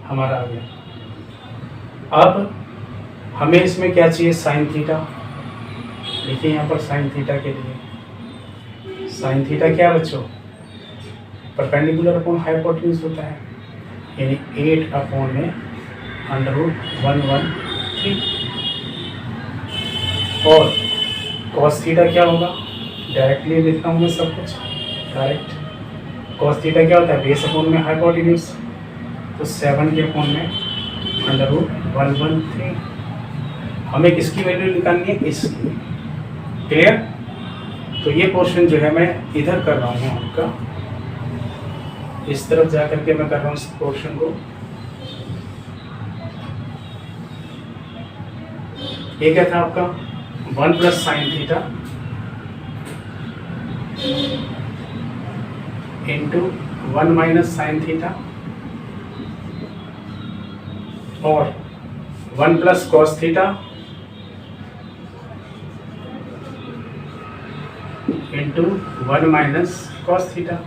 हमारा आ गया। अब हमें इसमें क्या चाहिए साइन थीटा। देखिए यहाँ पर साइन थीटा के लिए साइन थीटा क्या बच्चों परपेंडिकुलर अपॉन हाइपोटेन्यूज होता है, यानी 8 अपॉन में √113। और कॉस थीटा क्या होगा, डायरेक्टली लिखता हूँ मैं सब कुछ डायरेक्ट। कॉस थीटा क्या होता है बेस अपॉन में हाइपोटेन्यूज, तो 7 के अपॉन में √113। हमें किसकी वैल्यू निकालनी है इसकी। क्लियर। तो ये पोर्शन जो है मैं इधर कर रहा हूँ आपका, इस तरफ जा करके मैं कर रहा हूँ इस पोर्शन को। ये क्या था आपका 1 plus sine theta into 1 minus sine theta और 1 plus cos theta into 1 minus cos theta.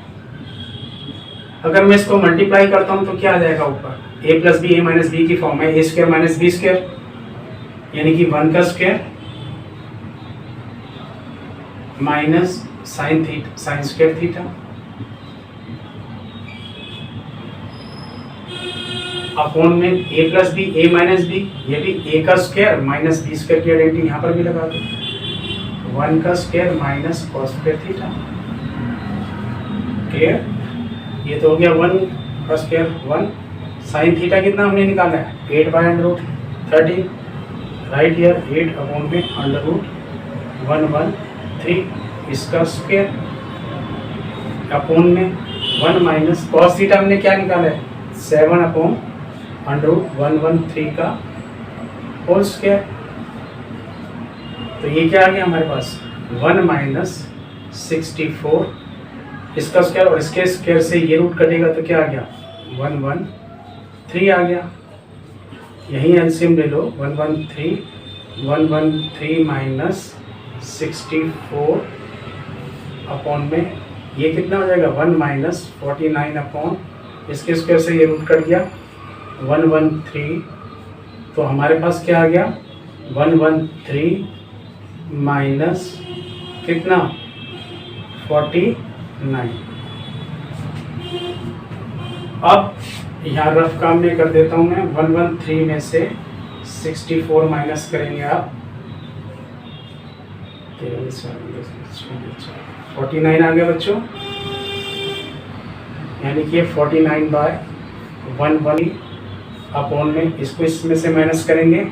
अगर मैं इसको मल्टीप्लाई करता हूं तो क्या आ जाएगा ऊपर a plus B A minus B की फॉर्म है, a square minus B square, यानी कि 1 का square minus sine square theta upon में a plus B A minus B, ये भी a का स्क्वायर माइनस बी स्क्वायर की आइडेंटिटी यहाँ पर भी लगा दो, 1 का स्क्वायर माइनस कॉस स्क्वायर थीटा। क्लियर। ये तो हो गया 1 का स्क्वायर 1। साइन थीटा कितना हमने निकाला है 8/√13 राइट हियर 8 अपॉन में √113 इसका स्क्वायर अपॉन में 1 माइनस कॉस थीटा हमने क्या निकाला है 7 अपॉन √113 का होल स्क्वायर। तो ये क्या आ गया हमारे पास 1 माइनस 64 इसका स्क्वायर, और इसके स्क्वायर से ये रूट कटेगा तो क्या आ गया 113 आ गया। यही एलसीएम ले लो 113 माइनस 64 अपॉन में ये कितना हो जाएगा 1 माइनस 49 अपॉन इसके स्क्वायर से ये रूट कट गया 113, तो हमारे पास क्या आ गया 113 माइनस कितना 49। अब यहाँ रफ काम में कर देता हूँ मैं, 113 में से 64 माइनस करेंगे आप, 49 आ गया बच्चों, यानी कि 49/1 अपॉन में, इसको इसमें से माइनस करेंगे,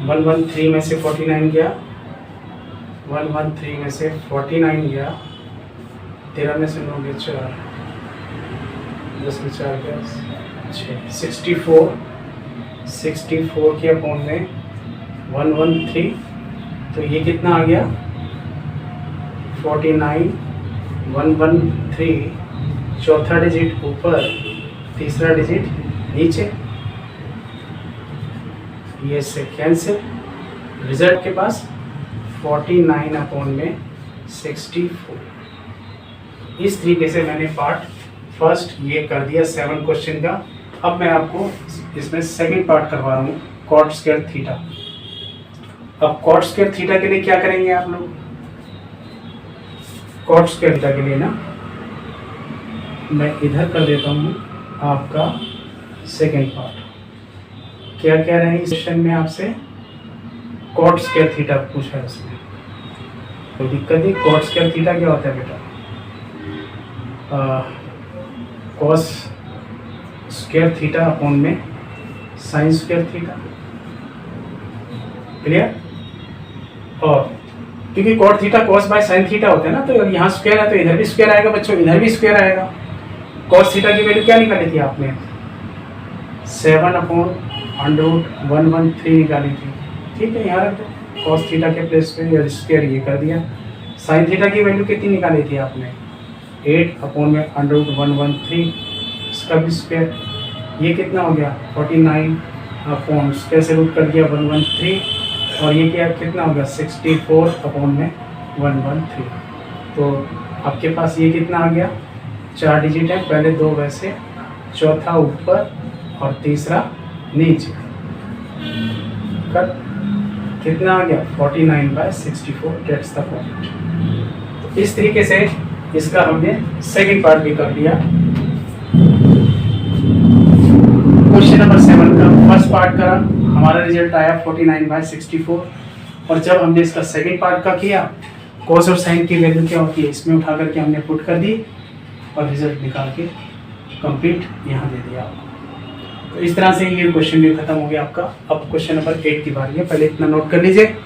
113 में से 49 गया, 113 में से 49 गया, 13 में से 9 गया 4, 10 में 4 गया 6, 64 के अपॉन में 113, तो ये कितना आ गया 49, 113, चौथा डिजिट ऊपर, तीसरा डिजिट नीचे, ये से कैंसिल, रिजल्ट के पास 49 अपॉन में 64। इस तरीके से मैंने पार्ट फर्स्ट ये कर दिया 7 क्वेश्चन का। अब मैं आपको इसमें सेकंड पार्ट करवा रहा हूँ, कॉट स्क्वायर थीटा। अब कॉट स्क्वायर थीटा के लिए क्या करेंगे आप लोग, कॉट स्क्वायर थीटा के लिए ना मैं इधर कर देता हूँ आपका सेकंड पार्ट। क्या क्या रहे इस क्वेश्चन में आपसे, कॉट स्क्वायर थीटा पूछा है इसमें, कोई दिक्कत नहीं। कॉट स्क्वायर थीटा क्या होता है बेटा, कॉस स्क्वायर थीटा अपॉन में साइन स्क्वायर थीटा, क्लियर। और क्योंकि cot theta cos by sine theta होता है ना, तो यहाँ स्क्वायर है तो इधर भी स्क्वायर आएगा बच्चों, इधर भी स्क्वायर आएगा। कॉस थीटा की वैल्यू क्या निकाली थी आपने, 7/113 निकाली थी, ठीक है, यहाँ रख दो, कॉस थीटा के प्लेस पे स्क्वायर ये कर दिया। साइन थीटा की वैल्यू कितनी निकाली थी आपने, 8/113, इसका भी स्क्वायर, ये कितना हो गया 49 अपॉन स्क्वायर से रूट कर दिया 113, और ये क्या कितना हो गया 64 अपॉन में 113। तो आपके पास ये कितना आ गया, 4 डिजिट है, पहले 2 वैसे, चौथा ऊपर और तीसरा नीचे, कट कितना आ गया 49/64, गेट्स द पॉइंट। तो इस तरीके से इसका हमने सेकंड पार्ट भी कर लिया। क्वेश्चन नंबर 7 का फर्स्ट पार्ट करा, हमारा रिजल्ट आया 49/64, और जब हमने इसका सेकंड पार्ट का किया, कॉस और साइन की वैल्यू क्या होती है इसमें उठा करके हमने पुट कर दी और रिजल्ट निकाल के कंप्लीट यहाँ दे दिया आपको। तो इस तरह से ये क्वेश्चन भी खत्म हो गया आपका। अब क्वेश्चन नंबर 8 की बारी है, पहले इतना नोट कर लीजिए।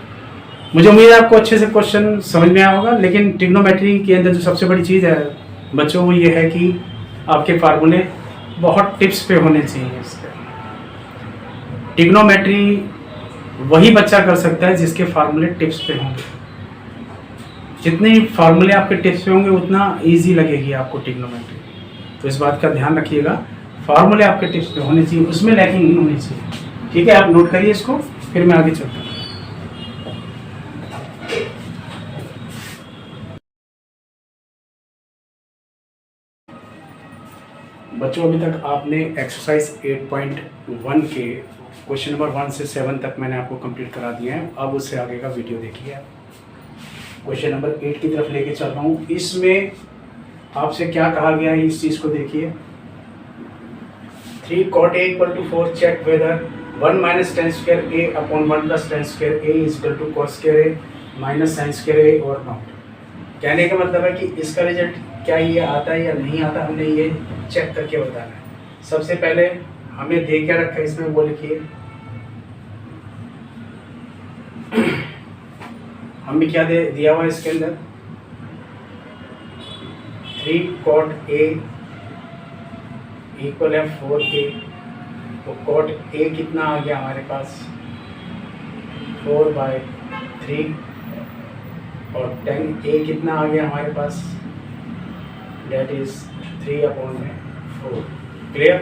मुझे उम्मीद है आपको अच्छे से क्वेश्चन समझ में आया होगा, लेकिन ट्रिग्नोमेट्री के अंदर जो सबसे बड़ी चीज़ है बच्चों वो ये है कि आपके फार्मूले बहुत टिप्स पे होने चाहिए। इसके ट्रिग्नोमेट्री वही बच्चा कर सकता है जिसके फार्मूले टिप्स पे होंगे। जितने फार्मूले आपके टिप्स पे होंगे उतना इजी लगेगी आपको ट्रिग्नोमेट्री। तो इस बात का ध्यान रखिएगा, फार्मूले आपके टिप्स पे होने चाहिए, उसमें लैकिंग नहीं होनी चाहिए। ठीक है, आप नोट करिए इसको, फिर मैं आगे चलता हूँ। बच्चों अभी तक आपने एक्सरसाइज 8.1 के क्वेश्चन नंबर 1 से 7 तक मैंने आपको कंप्लीट करा दिया है। अब उससे आगे का वीडियो देखिए। क्वेश्चन नंबर 8 की तरफ लेके चल रहा हूँ। इसमें आपसे क्या कहा गया है इस चीज़ को देखिए। 3 cot A = 4 check whether 1 - tan square A upon 1 + tan square A = cos square A - sin square A और नॉट। कहने का मतलब है कि इसका रिजल्ट क्या ये आता है या नहीं आता, हमने ये चेक करके बताना है। सबसे पहले हमें दे क्या रखा है इसमें वो लिखिए। हमें क्या दिया हुआ है इसके अंदर, 3 cot A = 4A। तो cot A कितना आ गया हमारे पास 4/3 और tan A कितना आ गया हमारे पास, डेट इज 3/4। क्लियर।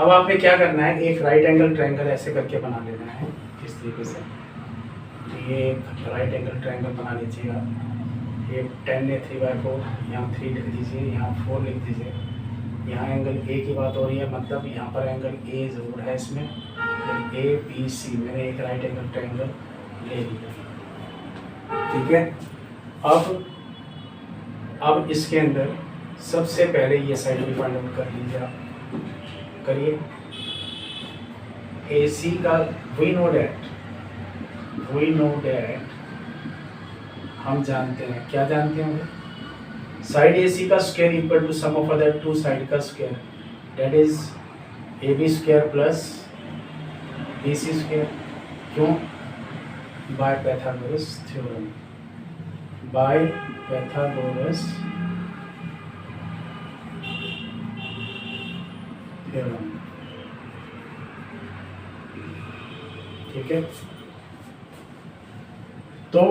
अब आपने क्या करना है, एक राइट एंगल ट्रायंगल ऐसे करके बना लेना है इस तरीके से। ये एक राइट एंगल ट्रायंगल बना लीजिए आप। ये 10 है 3/4, यहाँ 3 लिख दीजिए, यहाँ 4 लिख दीजिए, यहाँ एंगल ए की बात हो रही है, मतलब यहाँ पर एंगल ए ज़रूर है इसमें, ए बी सी, मैंने एक राइट एंगल ट्रायंगल ले लिया। ठीक है, अब इसके अंदर सबसे पहले ये साइड भी फाइंड आउट कर लीजिए आप, करिए। ए सी का वी नो डैट हम जानते हैं, क्या जानते हैं, साइड ए सी का square equal to sum of other two side का square, that is A B square plus B C square. क्यों? By Pythagoras theorem, by Pythagoras theorem. ठीक है, तो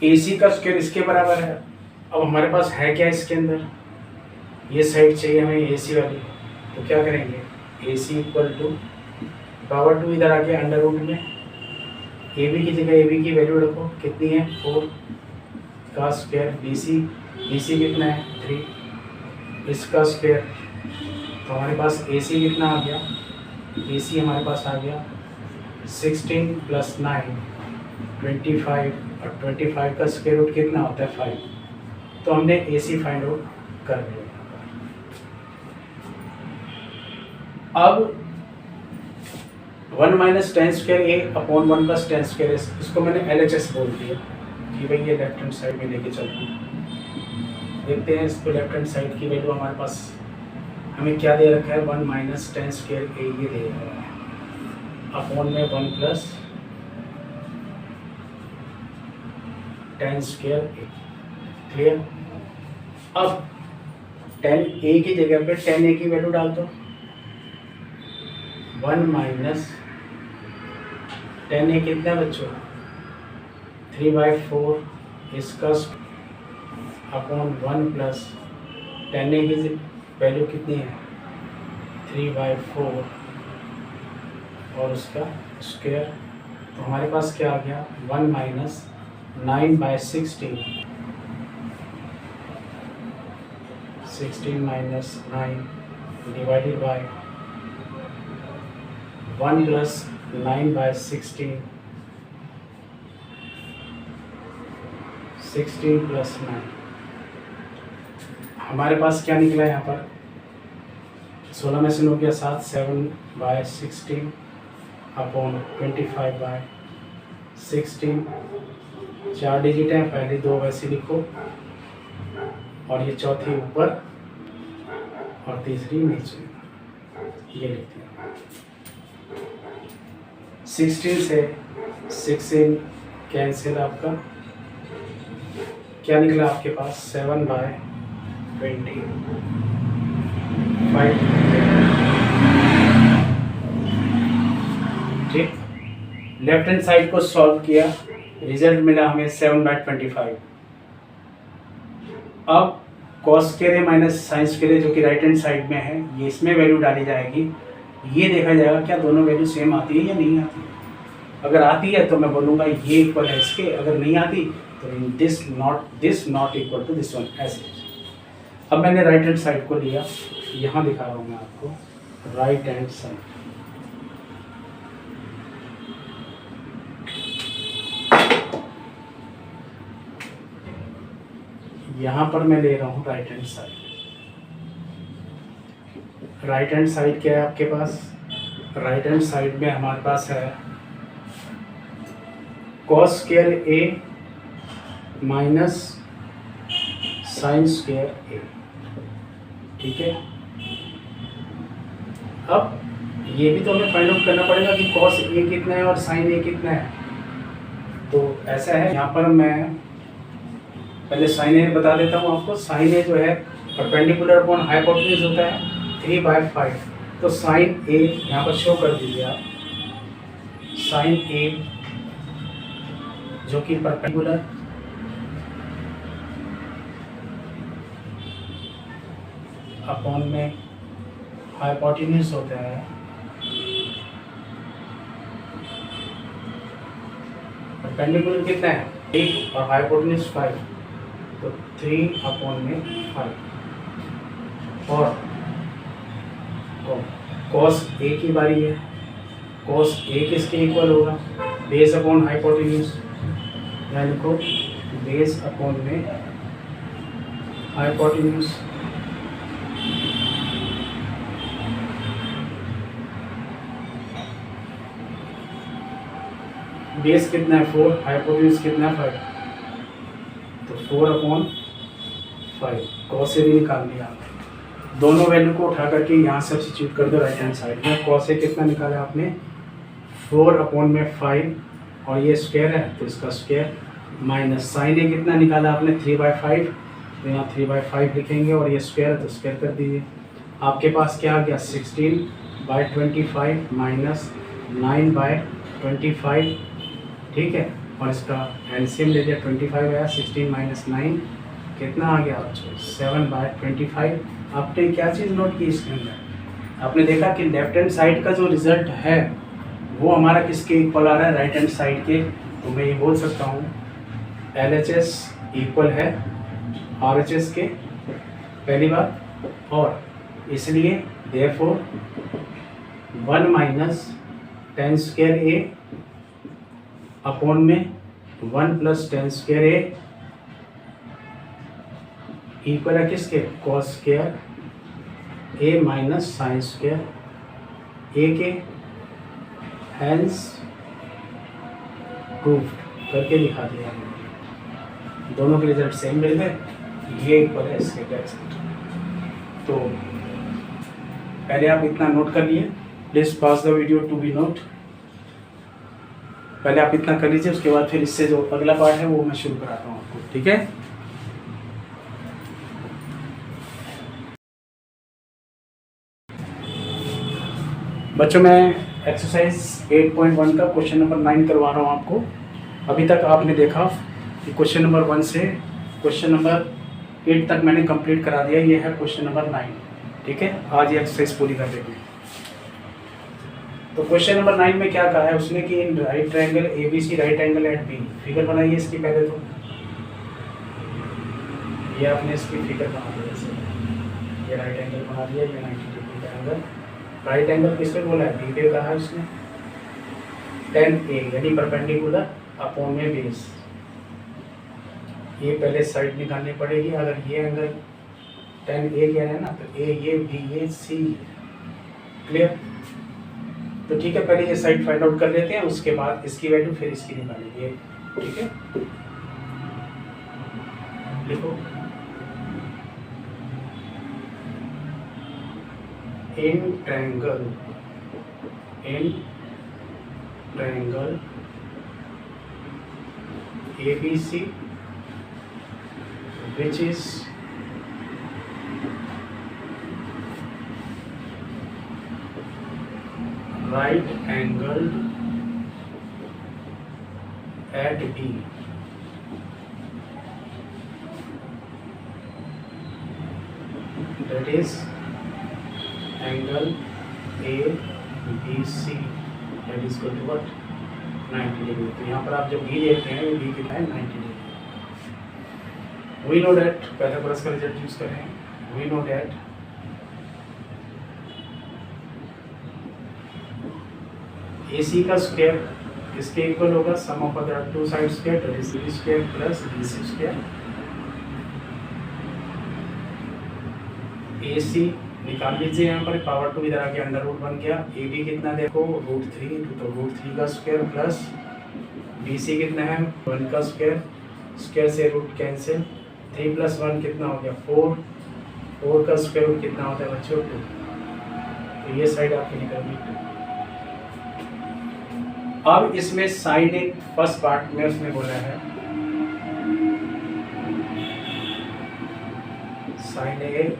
AC का स्क्वायर इसके बराबर है। अब हमारे पास है क्या इसके अंदर, ये साइड चाहिए हमें AC वाली, तो क्या करेंगे, AC इक्वल टू पावर 2 इधर आके अंडर रूट में AB की जगह AB की वैल्यू रखो, कितनी है 4 का स्क्वायर, BC कितना है 3, इसका स्क्वायर। तो हमारे पास AC कितना आ गया, AC हमारे पास आ गया 16 + 9 25, और 25 का स्क्वायर रूट कितना होता है 5। तो हमने AC फाइंड आउट कर लिया। अब 1 - tan square A/1 + tan square S, इसको मैंने LHS बोल दिया कि भाई ये लेफ्ट हैंड साइड में लेके चलते हैं। देखते हैं इसको, लेफ्ट हैंड साइड की वैल्यू हमारे पास हमें क्या दे रखा है, 1 - tan स्क्वायर A ये दे रहा है, अपॉन में 1 + tan स्क्वायर A। क्लियर? अब tan A की जगह पे tan A की वैल्यू डाल दो, 1 - tan A कितना बच्चों 3/4, इसका अपॉन 1 + tan A की वैल्यू कितनी है 3/4 और उसका स्क्वायर। तो हमारे पास क्या आ गया, 1 - 9/16, 16 - 9 डिवाइडेड बाय 1 + 9/16, 16 + 9। हमारे पास क्या निकला यहाँ पर, 16 में से 9 गया 7, 7/16 अपॉन 25/16। 4 डिजिट हैं, पहली 2 वैसे लिखो, और ये चौथी ऊपर और तीसरी नीचे, ये लिखते हैं। 16 से 16 कैंसिल, आपका क्या निकला आपके पास 7/25। ठीक, लेफ्ट हैंड साइड को सॉल्व किया, रिजल्ट मिला हमें 7/25। अब cos square A - sin square A जो कि राइट हैंड साइड में है, ये इसमें वैल्यू डाली जाएगी। ये देखा जाएगा क्या दोनों वैल्यू सेम आती है या नहीं आती है। अगर आती है तो मैं बोलूँगा ये इक्वल है इसके, अगर नहीं आती तो this not equal to this one, ऐसे। अब मैंने राइट हैंड साइड को लिया, यहाँ दिखा रहा हूँ मैं आपको, राइट हैंड साइड। यहाँ पर मैं ले रहा हूँ right hand side. Right hand side क्या है आपके पास, राइट हैंड साइड में हमारे पास है cos square A - sin square A। ठीक है, अब ये भी तो हमें फाइंड आउट करना पड़ेगा कि cos A कितना है और sin A कितना है। तो ऐसा है, यहाँ पर मैं पहले sin A बता देता हूँ आपको। sin A जो है परपेंडिकुलर अपॉन हाइपोटेन्यूज होता है 3/5। तो sin A यहाँ पर शो कर दीजिए आप, sin A जो कि परपेंडिकुलर अपॉन में हाइपोटेन्यूज होता है, परपेंडिकुलर कितना है 8 और हाइपोटेन्यूज 5, तो 3/5। और कॉस ए की बारी है। कॉस ए किसके इक्वल होगा? बेस अपॉन हाइपोटेन्यूज, यानी लिखो बेस अपॉन में हाइपोटेन्यूज। बेस कितना है 4, हाइपोटेन्यूज कितना है 5, तो 4/5 कॉस ए भी निकाल दिया आपने। दोनों वैल्यू को उठा करके यहाँ सब्स्टिट्यूट कर दो राइट हैंड साइड में। कॉस ए कितना निकाला आपने? 4/5 और ये स्क्वायर है तो इसका स्क्वायर, माइनस साइन ए कितना निकाला आपने? 3/5, तो यहाँ 3/5 लिखेंगे और ये स्क्वायर है तो स्क्वायर कर दीजिए। आपके पास क्या आ गया? 16/25 माइनस 9/25, ठीक है। और इसका एलसीएम ले लिया, 25 आया, 16 माइनस 9 कितना आ गया? 7/25। आपने क्या चीज़ नोट की इसके अंदर? आपने देखा कि लेफ्ट हैंड साइड का जो रिजल्ट है वो हमारा किसके इक्वल आ रहा है? राइट हैंड साइड के। तो मैं ये बोल सकता हूँ LHS इक्वल है RHS के, पहली बात। और इसलिए therefore 1 minus tan square A upon में 1 plus tan square A equal है किसके? cos square A minus sine square A के। हैंस प्रूफ्ड करके दिखा दिया हमने। दोनों के रिजल्ट सेम मिल गए, ये इक्वल है इसके टेक्स्ट। तो पहले आप इतना नोट कर लिए। Please pause the video to be note. पहले आप इतना कर लीजिए, उसके बाद फिर इससे जो अगला पार्ट है वो मैं शुरू कराता हूँ आपको, ठीक है। बच्चों मैं एक्सरसाइज 8.1 का क्वेश्चन नंबर 9 करवा रहा हूँ आपको। अभी तक आपने देखा कि क्वेश्चन नंबर 1 से क्वेश्चन नंबर 8 तक मैंने कंप्लीट करा दिया। ये है क्वेश्चन नंबर 9, ठीक है। आज ये एक्सरसाइज पूरी कर देंगे। तो क्वेश्चन नंबर 9 में क्या कहा है उसने कि in right triangle ABC right angle at B. Figure बनाइए इसकी पहले। तो ये आपने इसकी फिगर बना दी, जैसे ये राइट एंगल बना दिया, ये 90 डिग्री का एंगल। राइट एंगल किसने बोला है? बी पे कहा है उसने। tan A यानी परपेंडिकुलर अपॉन में बेस। ये पहले साइड निकालनी पड़ेगी। अगर ये एंगल tan A क्या है ना, तो A ये B ये C, क्लियर। तो ठीक है, पहले ये साइड फाइंड आउट कर लेते हैं, उसके बाद इसकी वैल्यू फिर इसकी निकालेंगे, ठीक है। लिखो in triangle ABC which is right angled at B, that is angle ABC that is equal to what? 90 degree. तो यहाँ पर आप जब B देख रहे हैं, B कितना है? 90 degree. We know that, Pythagoras का रिजल्ट यूज कर रहे हैं। We know that AC का स्क्वायर किसके इक्वल होगा? Sum of the two side square, that is B square plus BC square. AC निकाल लीजिए, यहाँ पर पावर 2 इधर आके अंडर रूट बन गया। AB कितना देखो √3, तो √3 का स्क्वायर प्लस BC कितना है? 1 का स्क्वायर, स्क्वायर से रूट कैंसिल, 3 + 1 कितना हो गया? 4, 4 का स्क्वायर रूट कितना होता है बच्चों? 2। तो ये साइड आपकी निकल गई 2। अब इसमें साइन ए फर्स्ट पार्ट में उसने बोला है sine A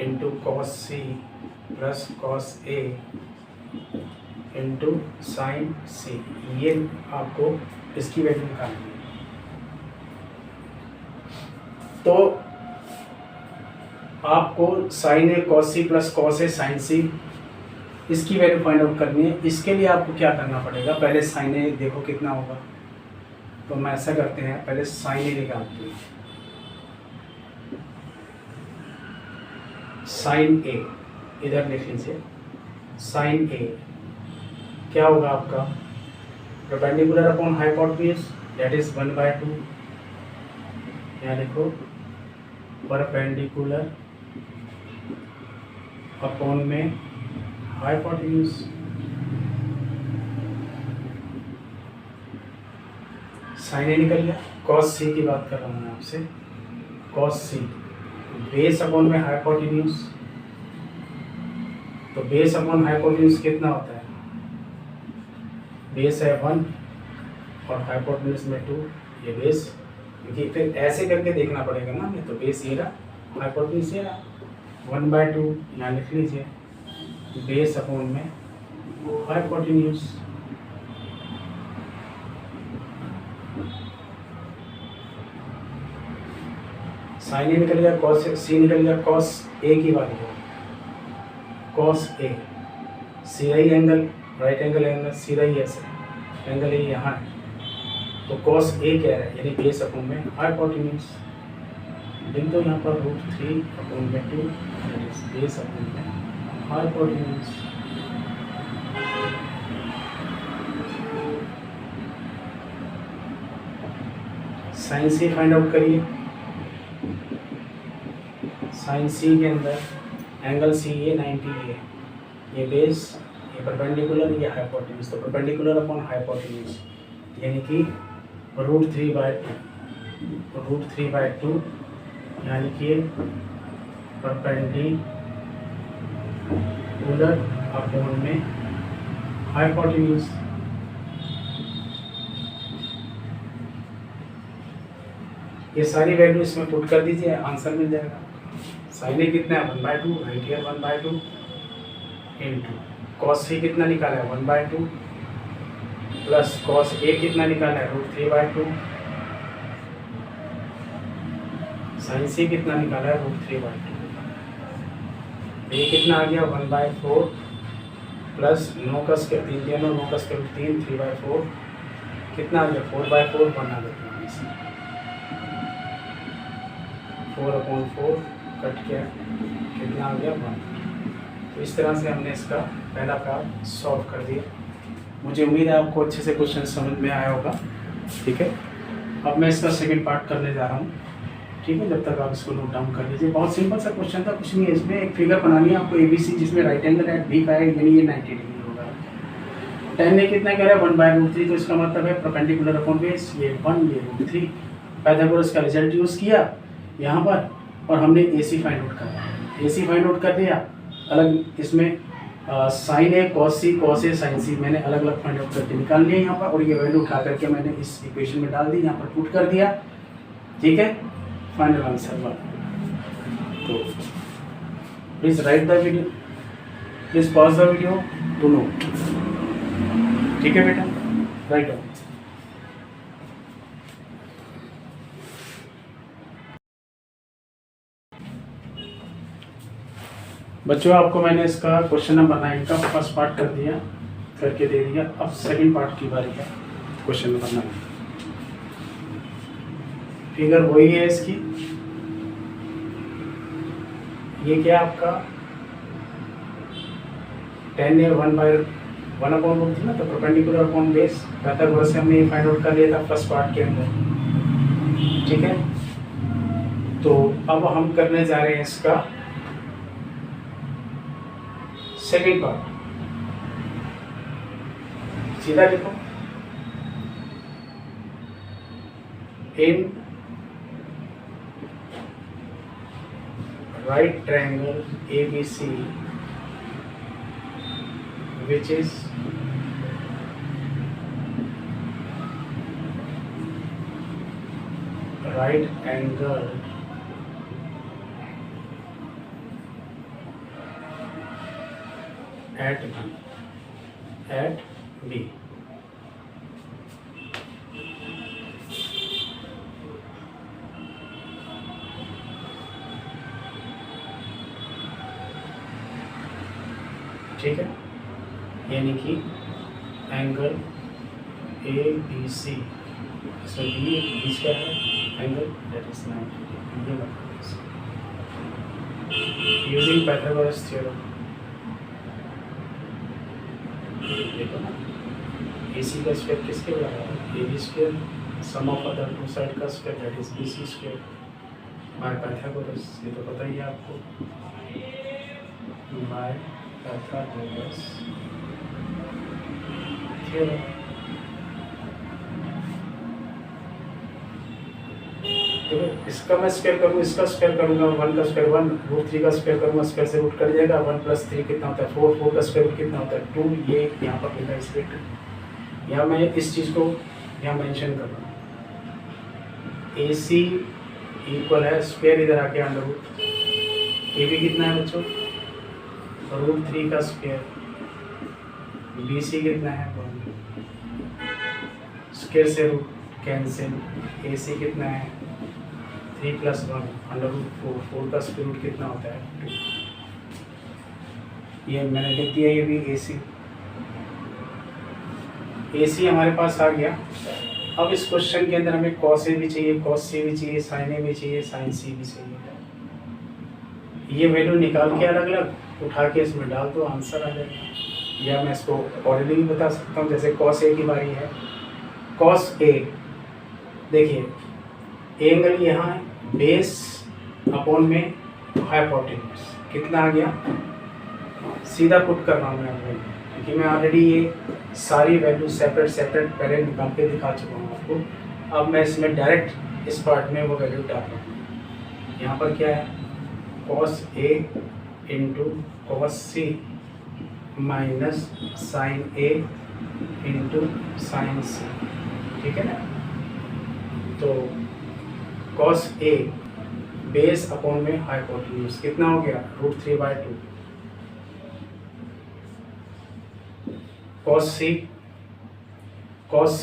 into cos C plus cos A into sine C. ये आपको इसकी वैल्यू निकालनी है। तो आपको sine A cos C plus cos A sine C इसकी वैल्यू फाइंड आउट करनी है। इसके लिए आपको क्या करना पड़ेगा? पहले साइन ए देखो कितना होगा। तो हम ऐसा करते हैं, पहले साइन ए निकालते हैं। साइन ए इधर लिख लीजिए साइन ए क्या होगा आपका perpendicular upon hypotenuse that is 1/2 यहाँ लिखो परपेंडिकुलर अपॉन में हाइपोटेन्यूज साइन ए निकल गया कॉस सी की बात कर रहा हूँ मैं आपसे कॉस सी बेस अपॉन में हाइपोटेन्यूज तो बेस अपॉन हाइपोटेन्यूज कितना होता है बेस है 1 और हाइपोटेन्यूज में 2 ये बेस क्योंकि फिर ऐसे करके देखना पड़ेगा ना हमें तो बेस ये रहा हाइपोटेन्यूज ये रहा 1/2 यहाँ लिख लीजिए बेस अपॉन में हाइपोटेन्यूज साइन ए निकल गया कॉस सी निकल गया कॉस ए की बात है कॉस ए सीधा ही एंगल राइट एंगल एंगल सीधा ही ऐसे एंगल ये यहाँ तो कॉस ए क्या है यानी बेस अपॉन में हाइपोटेन्यूज दिन तो यहाँ पर √3 अपॉन में 2 बेस अपॉन में हाइपोटेन्यूज साइन सी फाइंड आउट करिए साइन सी के अंदर एंगल सी ये 90 है ये बेस ये परपेंडिकुलर ये हाइपोटेन्यूज तो परपेंडिकुलर अपॉन हाइपोटेन्यूज यानी कि √3/2 यहाँ लिखिए परपेंडिकुलर अपॉन में हाइपोटेन्यूज ये सारी वैल्यू इसमें पुट कर दीजिए आंसर मिल जाएगा साइन ए कितना है 1/2 राइट हियर 1/2 इनटू कॉस सी कितना निकाला है 1/2 प्लस कॉस ए कितना निकाला है √3/2 साइन सी कितना निकाला है √3/2 ये कितना आ गया 1/4 प्लस 9 कस के 3 9 कस के 3 3/4 कितना आ गया 4/4 बना देते हैं इसमें 4/4 कट किया कितना आ गया 1 तो इस तरह से हमने इसका पहला पार्ट सॉल्व कर दिया मुझे उम्मीद है आपको अच्छे से क्वेश्चन समझ में आया होगा ठीक है अब मैं इसका सेकंड पार्ट करने जा रहा हूँ ठीक है जब तक आप इसको नोट डाउन कर लीजिए बहुत सिंपल सा क्वेश्चन था कुछ नहीं है इसमें एक फिगर बनानी है आपको ABC जिसमें राइट एंगल एट बी का है यानी ये 90 डिग्री होगा tan ने कितना कह रहा है 1/√3 तो इसका मतलब है परपेंडिकुलर अपॉन बेस ये 1 ये √3 पाइथागोरस का रिजल्ट यूज़ किया यहाँ पर और हमने AC फाइंड आउट करा AC फाइंड आउट कर दिया अलग इसमें sign A cos A sine सी मैंने अलग अलग फाइंड आउट करके निकाल लिया यहाँ पर और ये वैल्यू उठा करके मैंने इस इक्वेशन में डाल दी यहाँ पर पुट कर दिया ठीक है फाइनल आंसर 1 तो please write the video please pause the video to note ठीक है बेटा राइट डाउन बच्चों आपको मैंने इसका क्वेश्चन नंबर 9 का फर्स्ट पार्ट कर दिया करके दे दिया अब सेकंड पार्ट की बारी है क्वेश्चन नंबर 9 फिगर वही है इसकी ये क्या आपका tan ए 1/1 थी ना तो परपेंडिकुलर अपॉन बेस पाइथागोरस से हमने फाइंड आउट कर लिया था फर्स्ट पार्ट के अंदर ठीक है तो अब हम करने जा रहे हैं इसका सेकंड पार्ट सीधा लिखो इन right triangle ABC which is right angle at B ठीक है यानी कि एंगल ABC इसमें बीच का है angle that is 90 degree using Pythagoras theorem देखो ना, AC का स्क्वायर किसके बराबर है, AB square sum of other two side का square that is BC square by Pythagoras. ये तो पता ही है आपको, बाय पाइथागोरस थ्योरम। देखो इसका मैं स्क्वायर करूँ, इसका स्क्वायर करूँगा, 1 का स्क्वायर 1, √3 का स्क्वायर करूँगा, स्क्वायर से रूट कट जाएगा, 1 + 3 कितना होता है 4, 4 का स्क्वायर रूट कितना होता है 2। ये यहाँ पर लिखा है स्क्वायर। यहाँ मैं इस चीज़ को यहाँ मेंशन कर रहा हूँ, AC इक्वल है स्क्वायर इधर आके अंडर रूट, AB कितना है बच्चों √3 का स्क्वायर, BC कितना है 1, स्क्वायर से रूट कैंसिल, AC कितना है 3 + 1 √4, 4 का स्क्वायर रूट कितना होता है 2। ये मैंने लिख दिया, ये भी AC हमारे पास आ गया। अब इस क्वेश्चन के अंदर हमें cos A भी चाहिए, cos C भी चाहिए, sin A भी चाहिए, sin C भी चाहिए। ये वैल्यू निकाल के अलग अलग उठा के इसमें डाल दो, आंसर आ जाएगा। या मैं इसको ऑर्डरली भी बता सकता हूँ, जैसे cos A की बारी है, cos A देखिए एंगल यहाँ है, बेस अपॉन में हाइपोटेन्यूज कितना आ गया, सीधा पुट कर रहा हूँ मैं वैल्यू, क्योंकि मैं ऑलरेडी ये सारी वैल्यू सेपरेट पहले निकाल के दिखा चुका हूँ आपको। अब मैं इसमें डायरेक्ट इस पार्ट में वो वैल्यू डाल रहा हूँ। यहाँ पर क्या है cos A into cos C minus sin A into sin C, ठीक है ना। तो cos A बेस अपॉन में हाइपोटेन्यूज कितना हो गया √3/2, cos C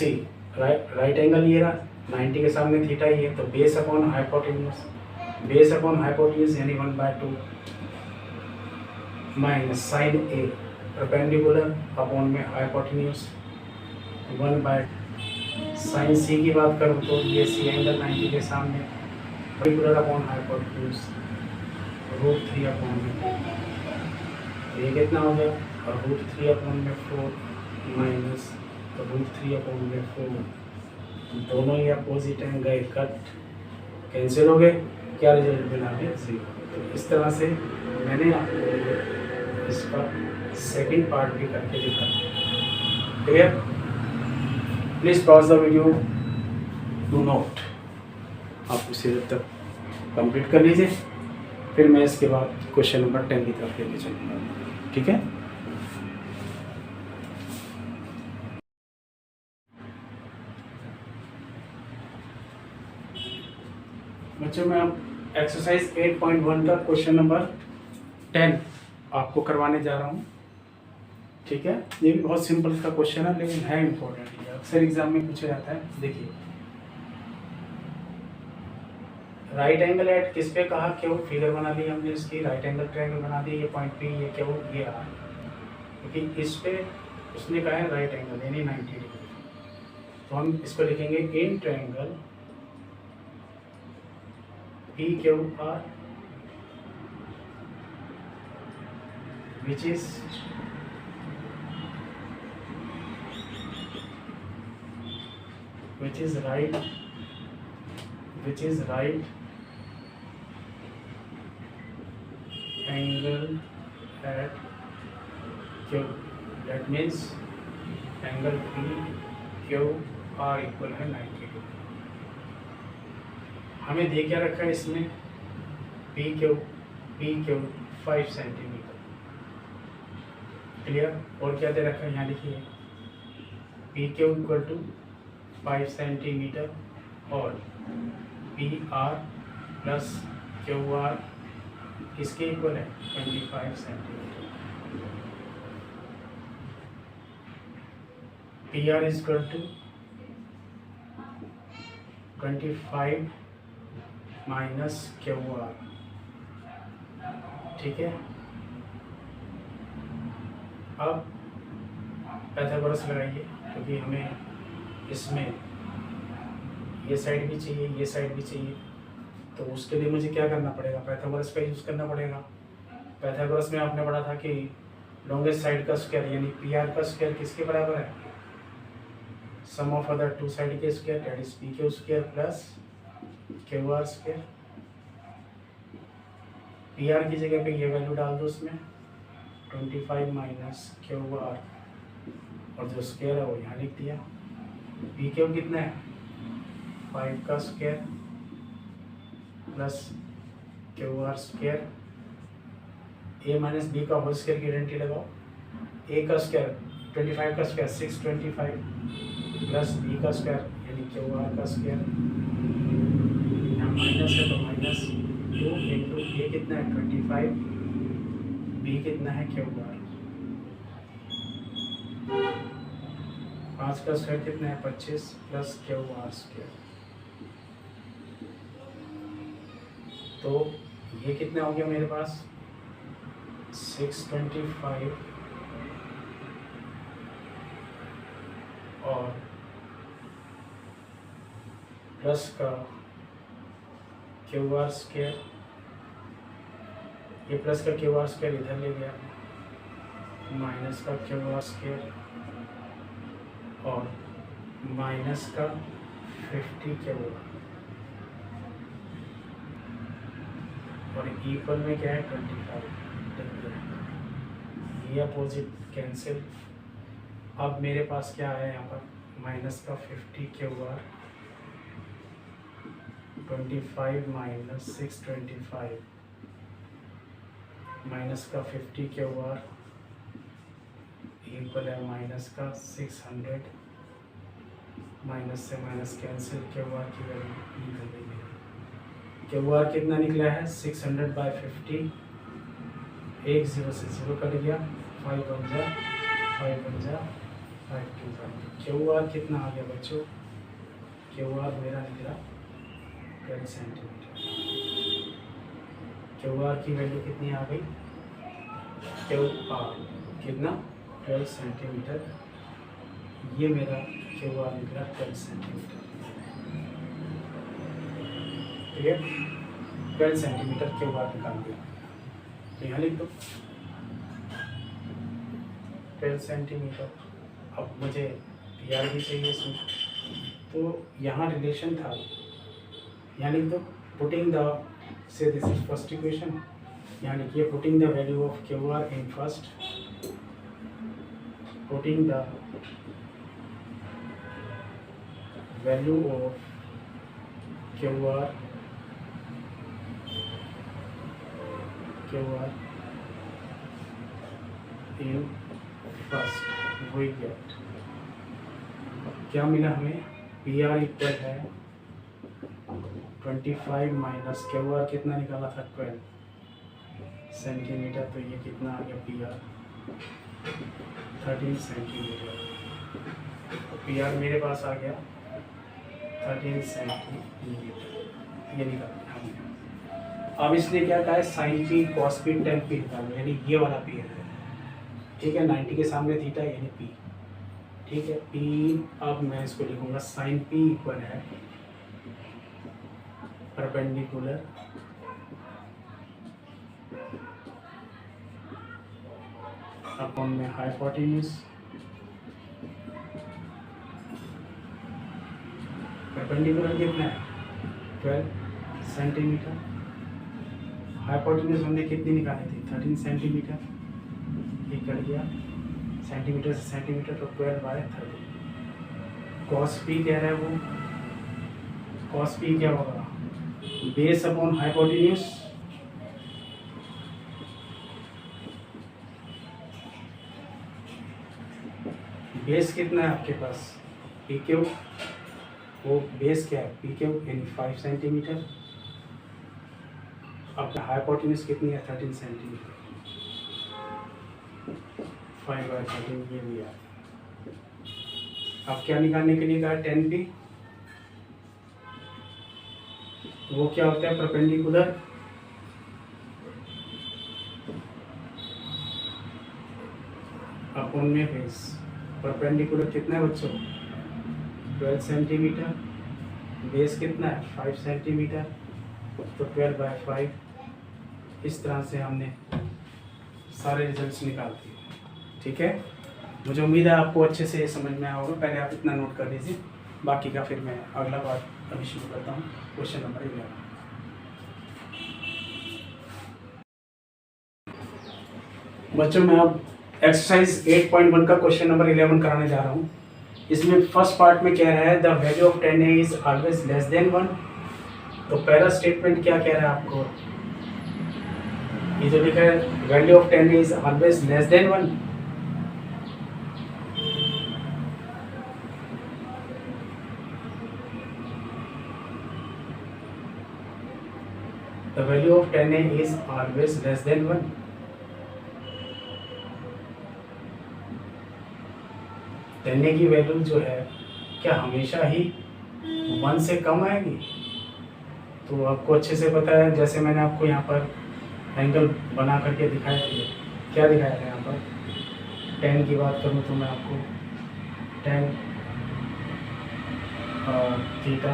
राइट एंगल ये रहा, 90 के सामने थीटा ही है, तो बेस अपॉन हाइपोटेन्यूज यानी 1/2 minus sin A perpendicular upon में हाइपोटेन्यूज 1/2। sin C की बात करूँ तो ये C एंगल 90 के सामने परपेंडिकुलर अपॉन हाइपोटेन्यूज √3/2, ये कितना हो गया √3/4 माइनस √3/4, दोनों ही अपोजिट हैं, गए कट कैंसिल हो गए, क्या रिजल्ट मिला है 0। तो इस तरह से मैंने आपको इसका सेकंड पार्ट भी करके दिखाया। Clear? Please pause the video, do not, आप उसे जब तक कंप्लीट कर लीजिए, फिर मैं इसके बाद क्वेश्चन नंबर 10 की तरफ लेके चलूँगा, ठीक है। बच्चों मैं अब एक्सरसाइज 8.1 का क्वेश्चन नंबर 10 आपको करवाने जा रहा हूँ, ठीक है। ये भी बहुत सिंपल का क्वेश्चन है, लेकिन है इम्पोर्टेंट, ये अक्सर एग्जाम में पूछा जाता है। देखिए राइट एंगल एट किस पे कहा, क्यों फिगर बना ली हमने इसकी, राइट एंगल ट्रायंगल बना दी, ये पॉइंट पी, ये क्यों ये रहा, क्योंकि इस पे उसने कहा है राइट एंगल यानी 90 डिग्री, तो हम इसको लिखेंगे in triangle PQR which is right angle at Q, that means angle PQR equal है 90 डिग्री। हमें दे क्या रखा है इसमें, PQ 5 सेंटीमीटर, क्लियर। और क्या दे रखा है यहाँ लिखिए PQ इक्वल टू 5 सेंटीमीटर और PR प्लस QR किसके इक्वल है 25 centimetre. PR is equal to 25 minus QR, ठीक है। अब पाइथागोरस लगाइए, क्योंकि हमें इसमें ये साइड भी चाहिए, ये साइड भी चाहिए, तो उसके लिए मुझे क्या करना पड़ेगा, पाइथागोरस का यूज़ करना पड़ेगा। पाइथागोरस में आपने पढ़ा था कि लॉन्गेस्ट साइड का स्क्वायर यानी पी आर का स्क्वायर किसके बराबर है, sum of other two side के square that is P Q square plus Q R square. P R की जगह पे ये वैल्यू डाल दो उसमें 25 माइनस क्यू आर और जो स्क्वायर है वो यहाँ लिख दिया। पी क्यू कितना है 5 का square plus Q R square, A minus B का होल स्क्वायर की आइडेंटिटी लगाओ, ए का स्क्वायर 25 का स्क्वायर 625 प्लस बी का स्क्वायर यानी क्यू आर का स्क्वायर, यहाँ माइनस है तो माइनस 2 इंटू ए कितना है 25, बी कितना है क्यू आर, 5 का स्क्वायर कितना है 25 प्लस क्यू आर स्क्वायर। तो ये कितना हो गया मेरे पास 625 और प्लस का क्यू आर स्क्वायर, ये प्लस का क्यू आर स्क्वायर इधर ले गया, माइनस का क्यू आर स्क्वायर और माइनस का 50 क्यू आर और इक्वल में क्या है 25। ये अपोजिट कैंसिल। अब मेरे पास क्या है यहाँ पर माइनस का 50 क्यू आर 25 माइनस 625 माइनस का 50 क्यू आर इक्वल है माइनस का 600, माइनस से माइनस कैंसिल, क्यू आर की वैल्यू निकल गई है। क्यू आर कितना निकला है 600 बाई 50, एक जीरो से जीरो कट गया, 5 बन जा 5 बन जा 5 2 5। क्यू आर कितना आ गया बच्चों, क्यू आर मेरा निकला 12 सेंटीमीटर। क्यू आर की वैल्यू कितनी आ गई, क्यू आर कितना 12 सेंटीमीटर, ये मेरा क्यू आर निकला 12 सेंटीमीटर। ठीक है 12 सेंटीमीटर क्यू आर निकाल दिया, तो यहाँ लिख दो 12 सेंटीमीटर। अब मुझे पी आर भी चाहिए इसमें, तो यहाँ रिलेशन था, यहाँ लिख दो पुटिंग द से दिस इज फर्स्ट इक्वेशन, यहाँ लिखिए putting the value of Q R in first, putting the value of Q R in first we get, क्या मिला हमें पी आर इक्वल है 25 माइनस क्यू आर कितना निकाला था 12 सेंटीमीटर, तो ये कितना आ गया पी आर 13 सेंटीमीटर। तो पी आर मेरे पास आ गया 13 सेंटीमीटर, ये निकाल हमने। अब इसने क्या कहा है sine P cos P tan P निकालो, यानी ये वाला पी है, ठीक है 90 के सामने थीटा यानी पी, ठीक है पी। अब मैं इसको लिखूंगा साइन पी इक्वल है परपेंडिकुलर अपॉन में हाइपोटेन्यूज, परपेंडिकुलर कितना है 12 सेंटीमीटर, हाइपोटेन्यूज हमने कितनी निकाली थी 13 सेंटीमीटर, ये कर दिया सेंटीमीटर से सेंटीमीटर तो 12 बाय 30। कॉस पी कह रहा है वो, कॉस पी क्या होगा बेस अपॉन हाइपोटेन्यूज, बेस कितना है आपके पास पी क्यू, वो बेस क्या है पी क्यू यानी 5 सेंटीमीटर, आपका हाइपोटेन्यूज कितनी है 13 सेंटीमीटर, 5 बाय 13 ये भी है। अब क्या निकालने के लिए कहा 10 पी, वो क्या होता है परपेंडिकुलर अपॉन में बेस, परपेंडिकुलर कितना है बच्चों 12 सेंटीमीटर, बेस कितना है 5 सेंटीमीटर, तो 12 बाय 5। इस तरह से हमने सारे रिजल्ट्स निकाल दिए। ठीक है, मुझे उम्मीद है आपको अच्छे से समझ में आया होगा। पहले आप इतना नोट कर लीजिए, बाकी का फिर मैं अगला बात अभी शुरू करता हूँ। Question number 11। बच्चों मैं अब एक्सरसाइज 8.1 का क्वेश्चन नंबर 11 कराने जा रहा हूँ। इसमें फर्स्ट पार्ट में कह रहा है the value of 10a is always less than 1। तो पहला स्टेटमेंट क्या कह रहा है आपको, ये जो लिखा है value of 10a is always less than 1। The value of 10a is always less than 1. Ten ए की वैल्यू जो है क्या हमेशा ही 1 से कम आएगी? तो आपको अच्छे से पता है, जैसे मैंने आपको यहाँ पर एंगल बना करके दिखाया था। क्या दिखाया था यहाँ पर? 10 की बात करूँ तो मैं आपको 10 theta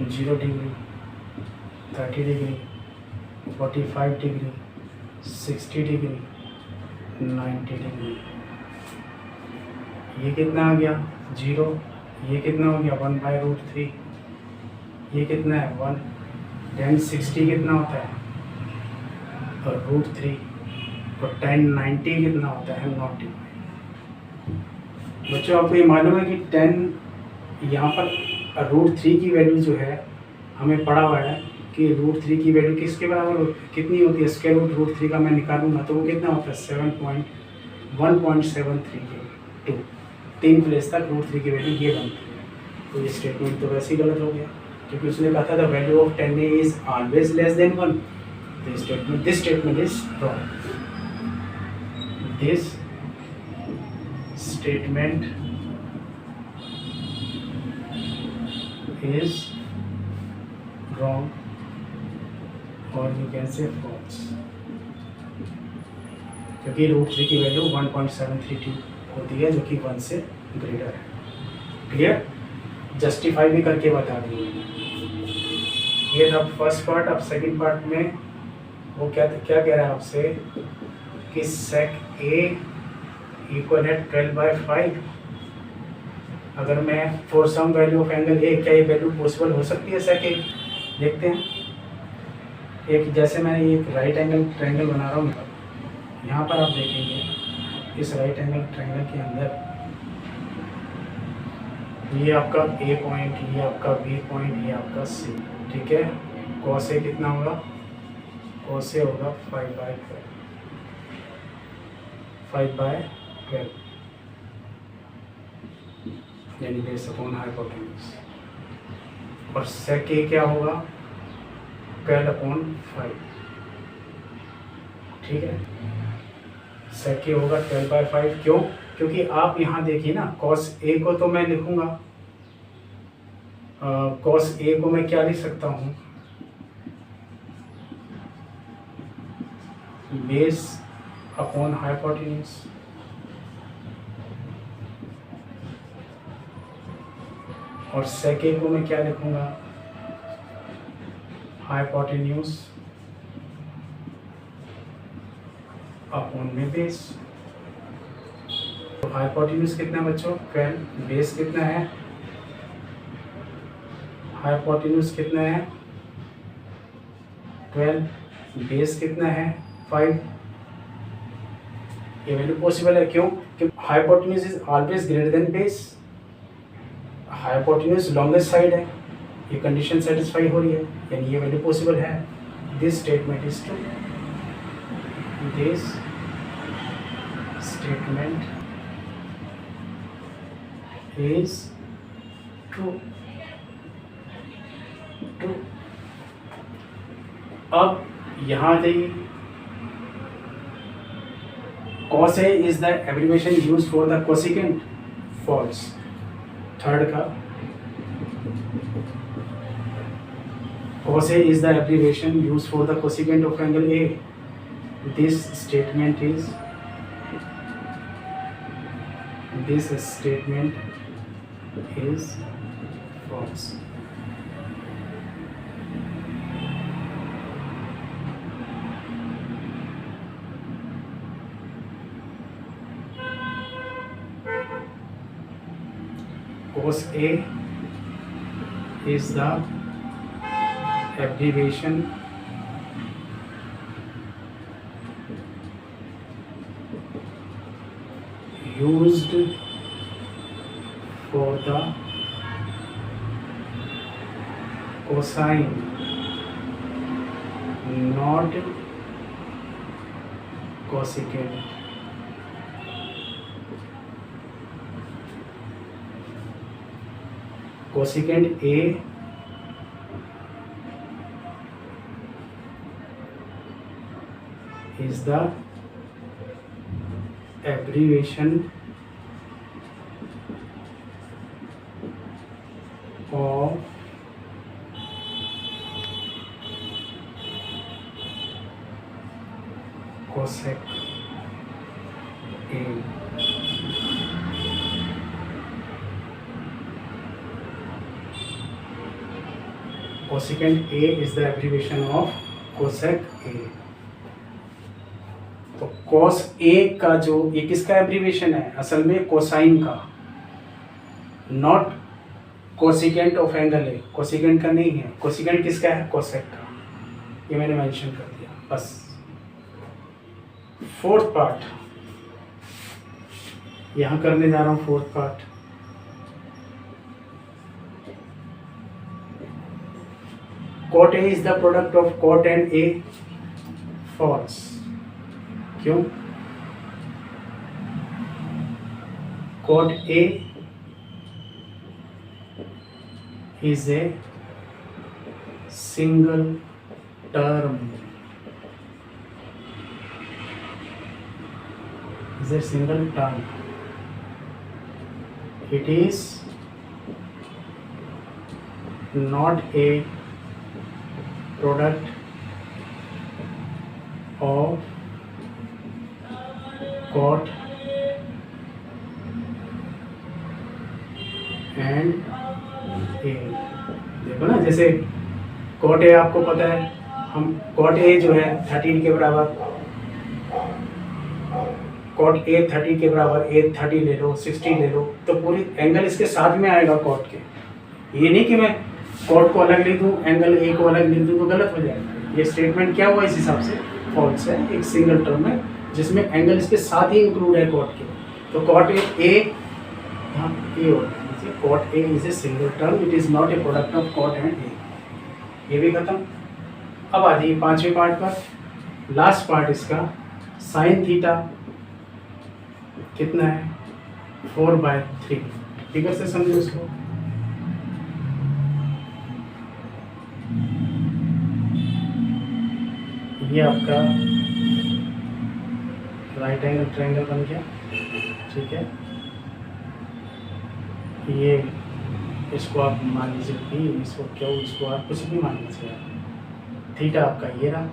0 degree, 30 degree, 45 degree, 60 degree, 90 degree. ये कितना आ गया 0, ये कितना हो गया 1/√3, ये कितना है 1। 10 60 कितना होता है √3, और 10 90 कितना होता है 90। बच्चों आपको ये मालूम है कि 10 यहाँ पर √3 की वैल्यू जो है हमें पड़ा हुआ है कि √3 की वैल्यू किसके बराबर कितनी होती है? स्क्वायर रूट √3 का मैं निकालूंगा तो वो कितना होता है 1.732। 3 प्लेस तक √3 की वैल्यू ये बनती है। तो ये स्टेटमेंट तो वैसे ही गलत हो गया, क्योंकि उसने कहा था the value of 10a is always less than 1। This statement is wrong. This statement is wrong or you can say false, क्योंकि √3 की वैल्यू 1.732 होती है, जो कि 1 से ग्रेटर है। क्लियर? जस्टिफाई भी करके बता दिए। ये था फर्स्ट पार्ट। अब सेकंड पार्ट में वो क्या कह रहा है आपसे कि sec A इक्वल है 12/5। अगर मैं for some value of angle A, क्या ये वैल्यू पॉसिबल हो सकती है sec A? देखते हैं। एक जैसे मैं एक राइट एंगल ट्रायंगल बना रहा हूँ, यहाँ पर आप देखेंगे इस राइट एंगल ट्रायंगल के अंदर ये आपका ए पॉइंट, ये आपका बी पॉइंट, ये आपका सी। ठीक है, cos A कितना होगा? cos A होगा 5/12 यानी बेस अपॉन हाइपोटेन्यूज। और sec A क्या होगा? 12/5। ठीक है, sec A होगा 12/5। क्यों? क्योंकि आप यहाँ देखिए ना, cos A को तो मैं लिखूंगा, cos A को मैं क्या लिख सकता हूँ? Base upon hypotenuse. और sec A को मैं क्या लिखूंगा? हाइपोटेन्यूज अपॉन में बेस। तो हाइपोटेन्यूज कितना है बच्चों? 12। बेस कितना है? हाइपोटेन्यूज कितना है? 12। बेस कितना है? 5। ये वैल्यू पॉसिबल है। क्यों? क्योंकि hypotenuse is always greater than base. Hypotenuse longest side है, ये कंडीशन सेटिस्फाई हो रही है, यानी ये वैल्यू पॉसिबल है। This statement is true. This statement is true. True. अब यहाँ देखिए, cos A is the abbreviation used for the cosecant। false। Third का cos A is the abbreviation used for the cosecant of angle A। This statement is false। cos A is the abbreviation used for the cosine, not cosecant. Cosecant A is the abbreviation of cosec A. Cosecant A is the abbreviation of cosec A. तो cos A का जो ये किसका एब्रीविएशन है, असल में कोसाइन का, नॉट कोसिकेंट ऑफ एंगल है, कोसिकेंट का नहीं है। कोसिकेंट किसका है, कोसेक का। ये मैंने मेंशन कर दिया बस। फोर्थ पार्ट यहां करने जा रहा हूं। Fourth part cot A is the product of cot and A, false। क्यों? cot A is a single term, is a single term, it is not a product of cot and A। देखो ना, जैसे cot A आपको पता है, हम cot A जो है 13 के बराबर, cot A 30 के बराबर, A 30 ले लो, 60 ले लो, तो पूरी एंगल इसके साथ में आएगा cot के। ये नहीं कि मैं कॉट को अलग लिख दूँ, एंगल ए को अलग लिख दूँ तो गलत हो जाएगा। ये स्टेटमेंट क्या हुआ इस हिसाब से, फॉल्स है। एक सिंगल टर्म है जिसमें एंगल इसके साथ ही इंक्लूड है कॉट के। तो कॉट ए यहाँ ए हो गया, cot A is a single term, it is not a product of cot and A. ये भी खत्म। अब आ जाइए पांचवें पार्ट पर। लास्ट पार्ट इसका साइन थीटा कितना है, 4/3। फिगर से समझो इसको। ये आपका राइट एंगल ट्रायंगल बन गया, ठीक है। ये इसको आप मान लीजिए पी, इसको क्यों, इसको आप कुछ भी मान लीजिए। थीटा आपका ये रहा।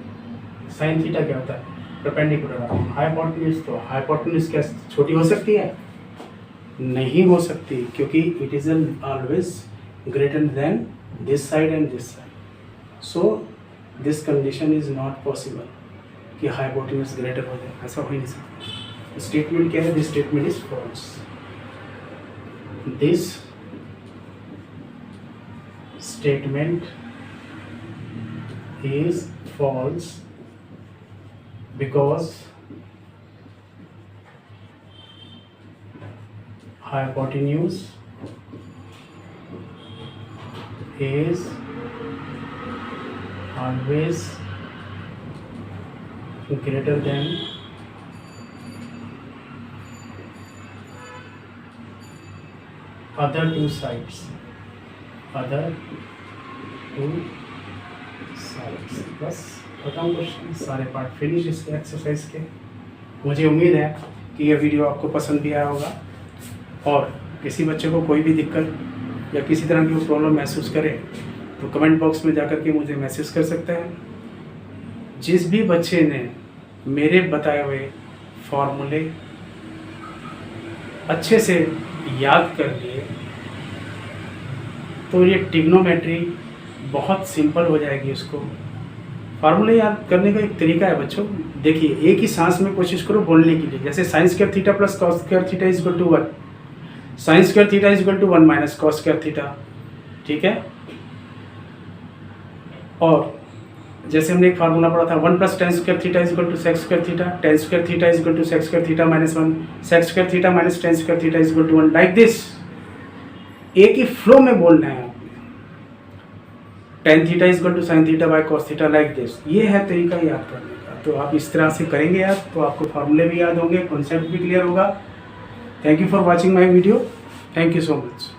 साइन थीटा क्या होता है, परपेंडिकुलर। हाइपोटेन्यूज, तो हाइपोटेन्यूज क्या छोटी हो सकती है, नहीं हो सकती, क्योंकि it is always greater than this side and this side. So this condition is not possible कि हाइपोटेन्यूज ग्रेटर हो जाए, ऐसा हो ही नहीं सकता। स्टेटमेंट क्या है, this statement is false. This statement is false because hypotenuse is always greater than other two sides, other two sides। बस खत्म क्वेश्चन, सारे पार्ट फिनिश इसके एक्सरसाइज के। मुझे उम्मीद है कि यह वीडियो आपको पसंद भी आया होगा, और किसी बच्चे को कोई भी दिक्कत या किसी तरह की प्रॉब्लम महसूस करे तो कमेंट बॉक्स में जाकर के मुझे मैसेज कर सकते हैं। जिस भी बच्चे ने मेरे बताए हुए फॉर्मूले अच्छे से याद कर लिए तो ये ट्रिग्नोमेट्री बहुत सिंपल हो जाएगी। उसको फार्मूले याद करने का एक तरीका है बच्चों, देखिए एक ही सांस में कोशिश करो बोलने के लिए। जैसे sine square theta plus cos square theta is equal to 1। Sine square theta is equal to 1 minus cos square theta, ठीक है। और जैसे हमने एक फार्मूला पढ़ा था 1 plus tan square theta is equal to sec square theta, tan square theta is equal to sec square theta minus 1, sec square theta minus tan square theta is equal to 1, like this. एक ही फ्लो में बोलना है आपने, tan theta is equal to sine theta by cos theta, like this. ये है तरीका याद करने का। तो आप इस तरह से करेंगे याद, तो आपको फार्मूले भी याद होंगे, कॉन्सेप्ट भी क्लियर होगा। Thank you for watching my video, thank you so much.